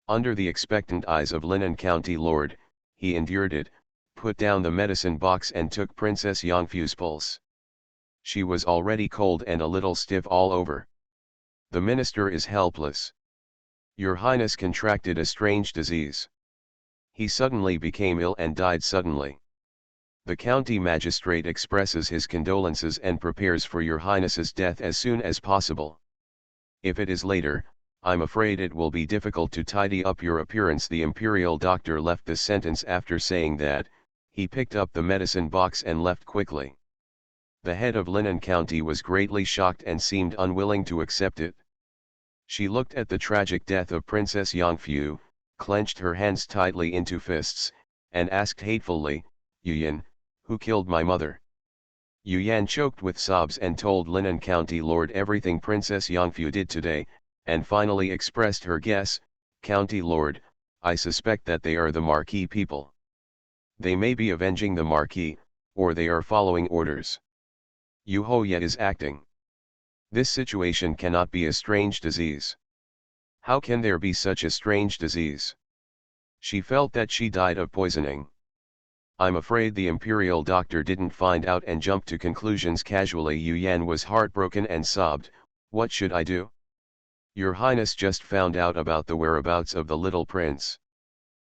Under the expectant eyes of Linan County Lord, he endured it, put down the medicine box and took Princess Yongfu's pulse. She was already cold and a little stiff all over. "The minister is helpless. Your Highness contracted a strange disease. He suddenly became ill and died suddenly. The county magistrate expresses his condolences and prepares for your Highness's death as soon as possible. If it is later, I'm afraid it will be difficult to tidy up your appearance." The imperial doctor left the sentence after saying that. He picked up the medicine box and left quickly. The head of Linan County was greatly shocked and seemed unwilling to accept it. She looked at the tragic death of Princess Yongfu, clenched her hands tightly into fists, and asked hatefully, "Yu Yan, who killed my mother?" Yu Yan choked with sobs and told Linan County Lord everything Princess Yongfu did today, and finally expressed her guess, "County Lord, I suspect that they are the Marquis people. They may be avenging the Marquis, or they are following orders. Yu Hoya is acting. This situation cannot be a strange disease. How can there be such a strange disease? She felt that she died of poisoning." I'm afraid the imperial doctor didn't find out and jumped to conclusions casually. Yu Yan was heartbroken and sobbed, "What should I do? Your Highness just found out about the whereabouts of the little prince.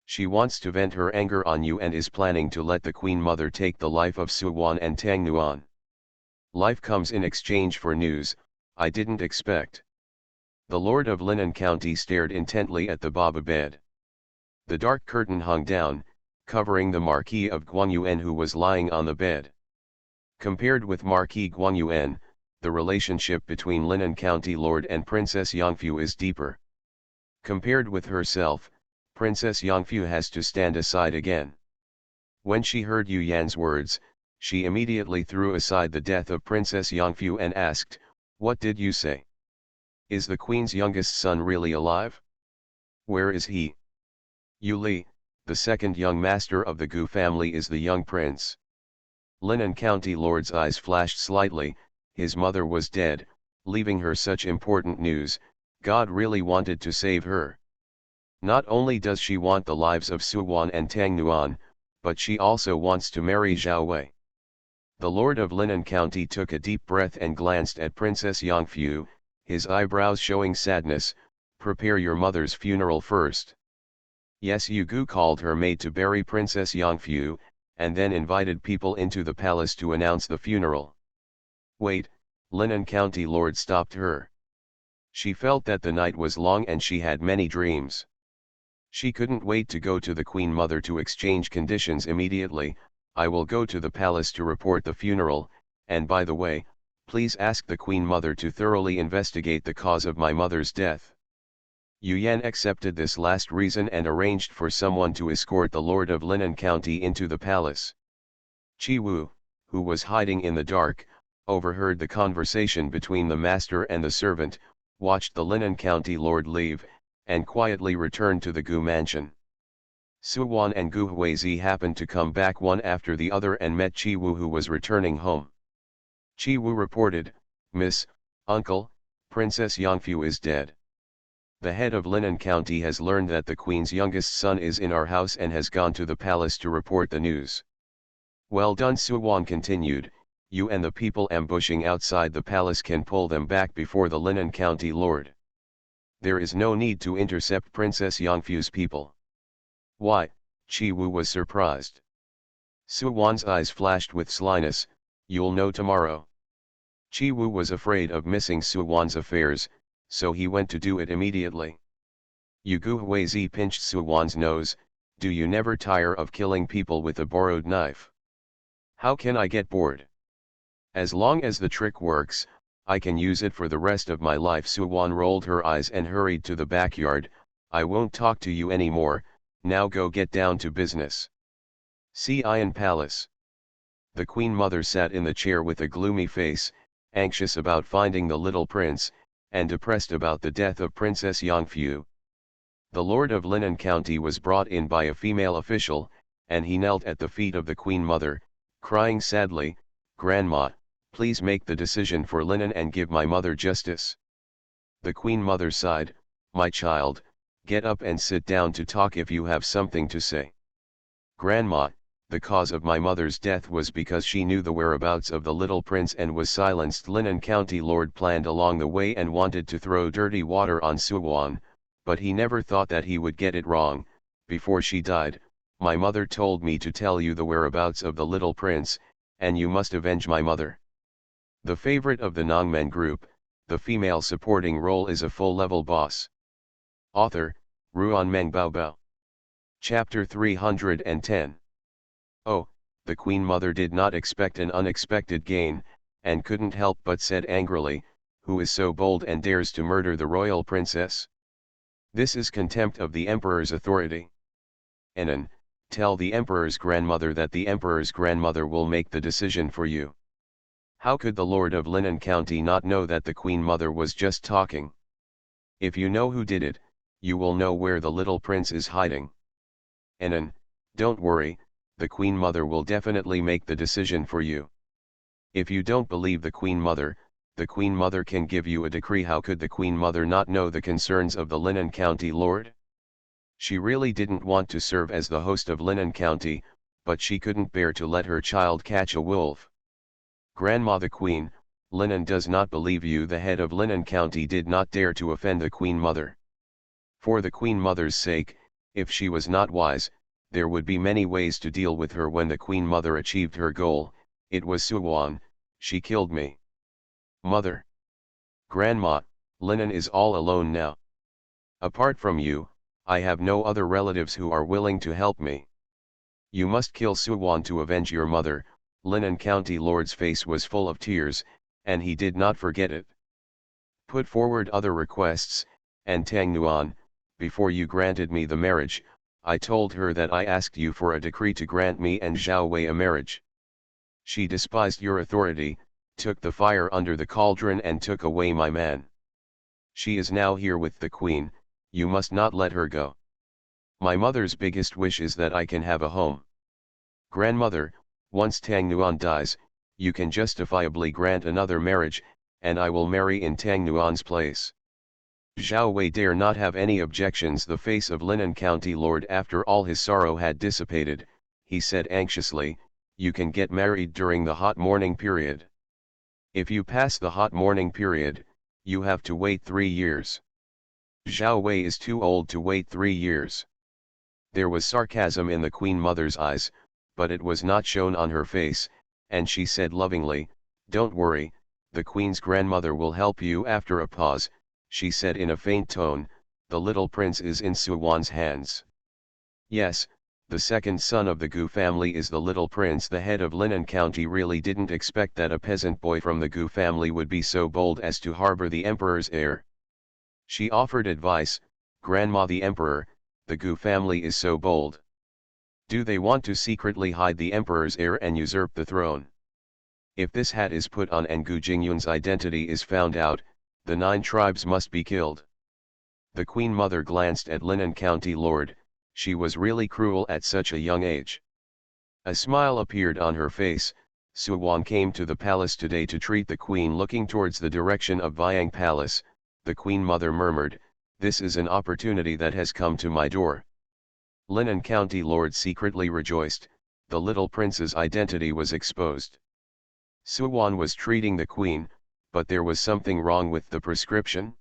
She wants to vent her anger on you and is planning to let the Queen Mother take the life of Suwan and Tang Nuan. Life comes in exchange for news, I didn't expect." The Lord of Linan County stared intently at the Baba bed. The dark curtain hung down, covering the Marquis of Guangyuan who was lying on the bed. Compared with Marquis Guangyuan, the relationship between Linan County Lord and Princess Yongfu is deeper. Compared with herself, Princess Yongfu has to stand aside again. When she heard Yu Yan's words, she immediately threw aside the death of Princess Yongfu and asked, "What did you say? Is the Queen's youngest son really alive? Where is he?" "Yu Li, the second young master of the Gu family, is the young prince." Linan County Lord's eyes flashed slightly. His mother was dead, leaving her such important news. God really wanted to save her. Not only does she want the lives of Suwan and Tang Nuan, but she also wants to marry Zhao Wei. The Lord of Linan County took a deep breath and glanced at Princess Yongfu, his eyebrows showing sadness. "Prepare your mother's funeral first." Yes, Yugu called her maid to bury Princess Yongfu, and then invited people into the palace to announce the funeral. "Wait," Linan County Lord stopped her. She felt that the night was long and she had many dreams. She couldn't wait to go to the Queen Mother to exchange conditions immediately. I will go to the palace to report the funeral, and by the way, please ask the Queen Mother to thoroughly investigate the cause of my mother's death. Yu Yan accepted this last reason and arranged for someone to escort the Lord of Linan County into the palace. Chi Wu, who was hiding in the dark, overheard the conversation between the master and the servant, watched the Linan County Lord leave, and quietly returned to the Gu mansion. Suwan and Gu Huizi happened to come back one after the other and met Chi Wu, who was returning home. Chi Wu reported, "Miss, Uncle, Princess Yangfu is dead. The head of Linan County has learned that the Queen's youngest son is in our house and has gone to the palace to report the news." "Well done," Suwan continued. "You and the people ambushing outside the palace can pull them back before the Linan County Lord. There is no need to intercept Princess Yangfu's people." "Why?" Chi Wu was surprised. Suwan's eyes flashed with slyness. "You'll know tomorrow." Chi Wu was afraid of missing Suwan's affairs, so he went to do it immediately. Gu Huizi pinched Suwan's nose. "Do you never tire of killing people with a borrowed knife?" "How can I get bored? As long as the trick works, I can use it for the rest of my life." Suwan rolled her eyes and hurried to the backyard. "I won't talk to you anymore, now go get down to business." Xi'an Palace. The Queen Mother sat in the chair with a gloomy face, anxious about finding the little prince, and depressed about the death of Princess Yangfu. The Lord of Linan County was brought in by a female official, and he knelt at the feet of the Queen Mother, crying sadly, "Grandma, please make the decision for Linan and give my mother justice." The Queen Mother sighed, "My child, get up and sit down to talk if you have something to say." "Grandma, the cause of my mother's death was because she knew the whereabouts of the little prince and was silenced." Linan County Lord planned along the way and wanted to throw dirty water on Suwan, but he never thought that he would get it wrong. "Before she died, my mother told me to tell you the whereabouts of the little prince, and you must avenge my mother." The favorite of the Nongmen group, the female supporting role is a full-level boss. Author, Ruan Meng Baobao. Chapter 310. Oh, the Queen Mother did not expect an unexpected gain, and couldn't help but said angrily, "Who is so bold and dares to murder the royal princess? This is contempt of the emperor's authority. Enan, tell the emperor's grandmother that the emperor's grandmother will make the decision for you." How could the Lord of Linan County not know that the Queen Mother was just talking? "If you know who did it, you will know where the little prince is hiding. Enan, don't worry, the Queen Mother will definitely make the decision for you. If you don't believe the Queen Mother can give you a decree." How could the Queen Mother not know the concerns of the Linan County Lord? She really didn't want to serve as the host of Linan County, but she couldn't bear to let her child catch a wolf. "Grandma the Queen, Linan does not believe you." The head of Linan County did not dare to offend the Queen Mother. For the Queen Mother's sake, if she was not wise, there would be many ways to deal with her. When the Queen Mother achieved her goal, "It was Suwan, she killed me." "Mother. Grandma, Linan is all alone now. Apart from you, I have no other relatives who are willing to help me. You must kill Suwan to avenge your mother." Linan County Lord's face was full of tears, and he did not forget it. "Put forward other requests, and Tang Nuan, before you granted me the marriage, I told her that I asked you for a decree to grant me and Zhao Wei a marriage. She despised your authority, took the fire under the cauldron and took away my man. She is now here with the Queen, you must not let her go. My mother's biggest wish is that I can have a home. Grandmother, once Tang Nuan dies, you can justifiably grant another marriage, and I will marry in Tang Nuan's place." Zhao Wei dare not have any objections. The face of Linan County Lord, after all his sorrow had dissipated, he said anxiously, "You can get married during the hot mourning period. If you pass the hot mourning period, you have to wait 3 years. Zhao Wei is too old to wait 3 years." There was sarcasm in the Queen Mother's eyes, but it was not shown on her face, and she said lovingly, "Don't worry, the Queen's grandmother will help you." After a pause, she said in a faint tone, "The little prince is in Suwan's hands." "Yes, The second son of the Gu family is the little prince. The head of Linan County really didn't expect that a peasant boy from the Gu family would be so bold as to harbor the emperor's heir. She offered advice, "Grandma, the emperor, the Gu family is so bold. Do they want to secretly hide the emperor's heir and usurp the throne? If this hat is put on and Gu Jingyun's identity is found out, the 9 tribes must be killed." The queen mother glanced at Linan County Lord. She was really cruel at such a young age. A smile appeared on her face. Suwon came to the palace today to treat the queen. Looking towards the direction of Vyang Palace, the queen mother murmured, "This is an opportunity that has come to my door." Linan County Lord secretly rejoiced. The little prince's identity was exposed. Suwon was treating the queen, but there was something wrong with the prescription.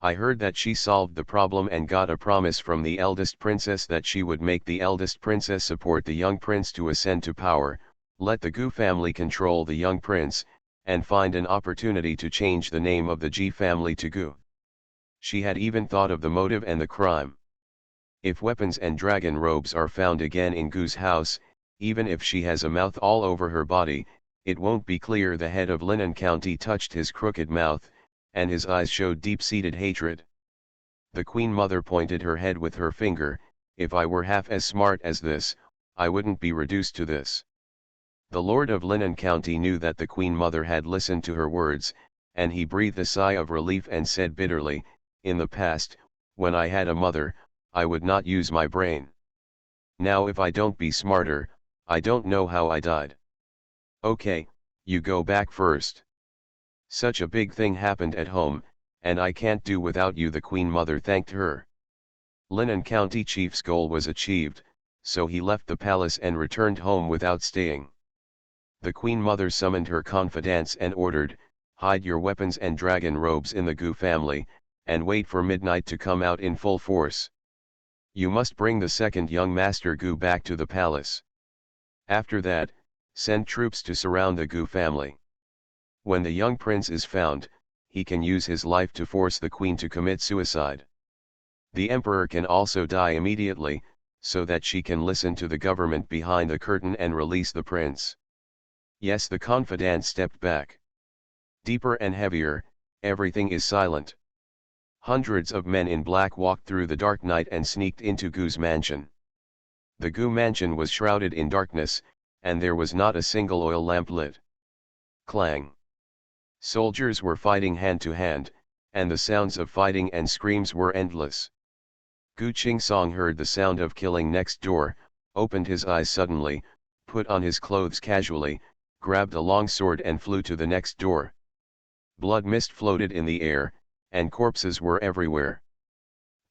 "I heard that she solved the problem and got a promise from the eldest princess that she would make the eldest princess support the young prince to ascend to power, let the Gu family control the young prince, and find an opportunity to change the name of the Ji family to Gu." She had even thought of the motive and the crime. If weapons and dragon robes are found again in Gu's house, even if she has a mouth all over her body, it won't be clear. The head of Linan County touched his crooked mouth, and his eyes showed deep-seated hatred. The queen mother pointed her head with her finger. "If I were half as smart as this, I wouldn't be reduced to this." The lord of Linan County knew that the queen mother had listened to her words, and he breathed a sigh of relief and said bitterly, "In the past, when I had a mother, I would not use my brain. Now if I don't be smarter, I don't know how I died." "Okay, you go back first. Such a big thing happened at home, and I can't do without you." The queen mother thanked her. Linan County chief's goal was achieved, so he left the palace and returned home without staying. The queen mother summoned her confidants and ordered, "Hide your weapons and dragon robes in the Gu family, and wait for midnight to come out in full force. You must bring the second young master Gu back to the palace. After that, send troops to surround the Gu family. When the young prince is found, he can use his life to force the queen to commit suicide. The emperor can also die immediately, so that she can listen to the government behind the curtain and release the prince." Yes, the confidant stepped back. Deeper and heavier, everything is silent. Hundreds of men in black walked through the dark night and sneaked into Gu's mansion. The Gu mansion was shrouded in darkness, and there was not a single oil lamp lit. Clang. Soldiers were fighting hand to hand, and the sounds of fighting and screams were endless. Gu Qingsong heard the sound of killing next door, opened his eyes suddenly, put on his clothes casually, grabbed a long sword and flew to the next door. Blood mist floated in the air, and corpses were everywhere.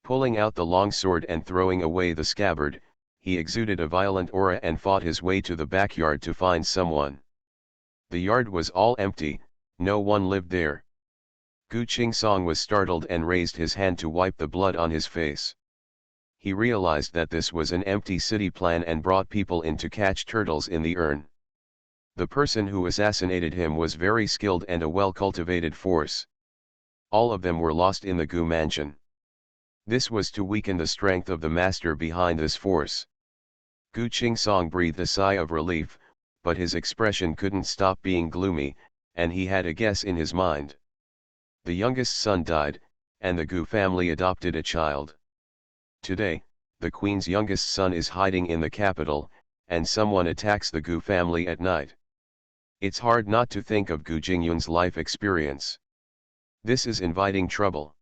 Pulling out the long sword and throwing away the scabbard, he exuded a violent aura and fought his way to the backyard to find someone. The yard was all empty. No one lived there. Gu Qingsong was startled and raised his hand to wipe the blood on his face. He realized that this was an empty city plan and brought people in to catch turtles in the urn. The person who assassinated him was very skilled and a well-cultivated force. All of them were lost in the Gu mansion. This was to weaken the strength of the master behind this force. Gu Qingsong breathed a sigh of relief, but his expression couldn't stop being gloomy, and he had a guess in his mind. The youngest son died, and the Gu family adopted a child. Today, the queen's youngest son is hiding in the capital, and someone attacks the Gu family at night. It's hard not to think of Gu Jingyun's life experience. This is inviting trouble.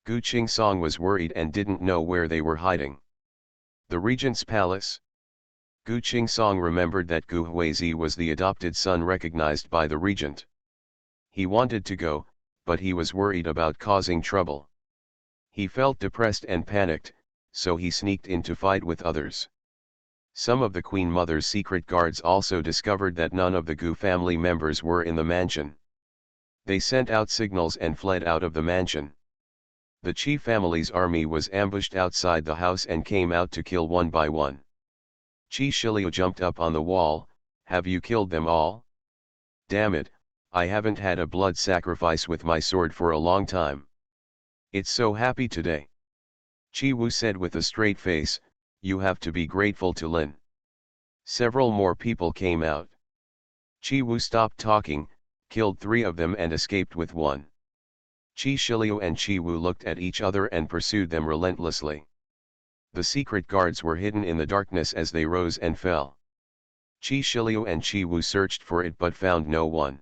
Gu Qingsong was worried and didn't know where they were hiding. The regent's palace? Gu Qingsong remembered that Gu Huizi was the adopted son recognized by the regent. He wanted to go, but he was worried about causing trouble. He felt depressed and panicked, so he sneaked in to fight with others. Some of the Queen Mother's secret guards also discovered that none of the Gu family members were in the mansion. They sent out signals and fled out of the mansion. The Qi family's army was ambushed outside the house and came out to kill one by one. Qi Shiliu jumped up on the wall. "Have you killed them all? Damn it, I haven't had a blood sacrifice with my sword for a long time. It's so happy today." Qi Wu said with a straight face, you have to be grateful to Lin. Several more people came out. Chi Wu stopped talking, killed 3 of them and escaped with 1. Chi Shiliu and Chi Wu looked at each other and pursued them relentlessly. The secret guards were hidden in the darkness as they rose and fell. Chi Shiliu and Chi Wu searched for it but found no one.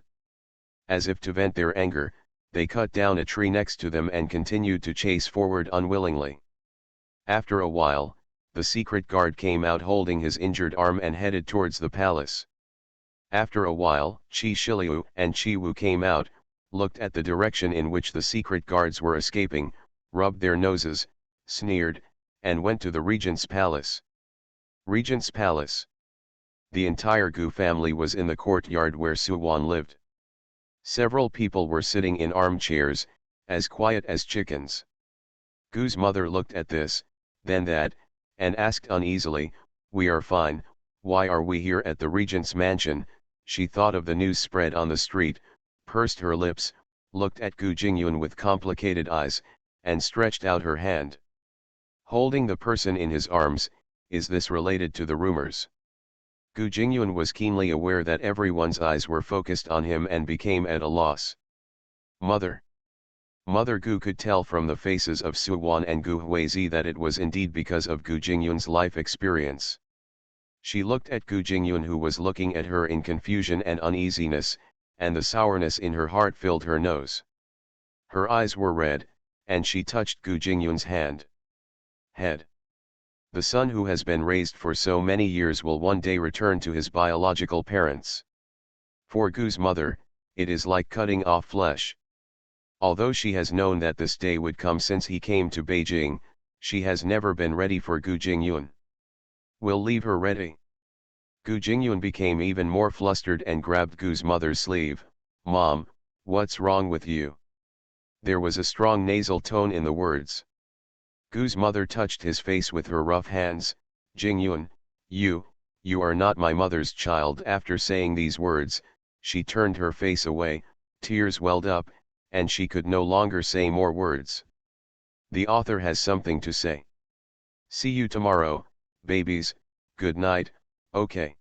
As if to vent their anger, they cut down a tree next to them and continued to chase forward unwillingly. After a while, the secret guard came out holding his injured arm and headed towards the palace. After a while, Chi Shiliu and Chi Wu came out, looked at the direction in which the secret guards were escaping, rubbed their noses, sneered, and went to the regent's palace. Regent's palace. The entire Gu family was in the courtyard where Suwan lived. Several people were sitting in armchairs, as quiet as chickens. Gu's mother looked at this, then that, and asked uneasily, "We are fine, why are we here at the regent's mansion?" She thought of the news spread on the street, pursed her lips, looked at Gu Jingyun with complicated eyes, and stretched out her hand. Holding the person in his arms, is this related to the rumors? Gu Jingyun was keenly aware that everyone's eyes were focused on him and became at a loss. Mother. Mother Gu could tell from the faces of Suwan and Gu Huizi that it was indeed because of Gu Jingyun's life experience. She looked at Gu Jingyun who was looking at her in confusion and uneasiness, and the sourness in her heart filled her nose. Her eyes were red, and she touched Gu Jingyun's hand. Head. The son who has been raised for so many years will one day return to his biological parents. For Gu's mother, it is like cutting off flesh. Although she has known that this day would come since he came to Beijing, she has never been ready for Gu Jingyun. We'll leave her ready. Gu Jingyun became even more flustered and grabbed Gu's mother's sleeve. "Mom, what's wrong with you?" There was a strong nasal tone in the words. Gu's mother touched his face with her rough hands. "Jingyun, you are not my mother's child." After saying these words, she turned her face away, tears welled up, and she could no longer say more words. The author has something to say. See you tomorrow, babies, good night, okay.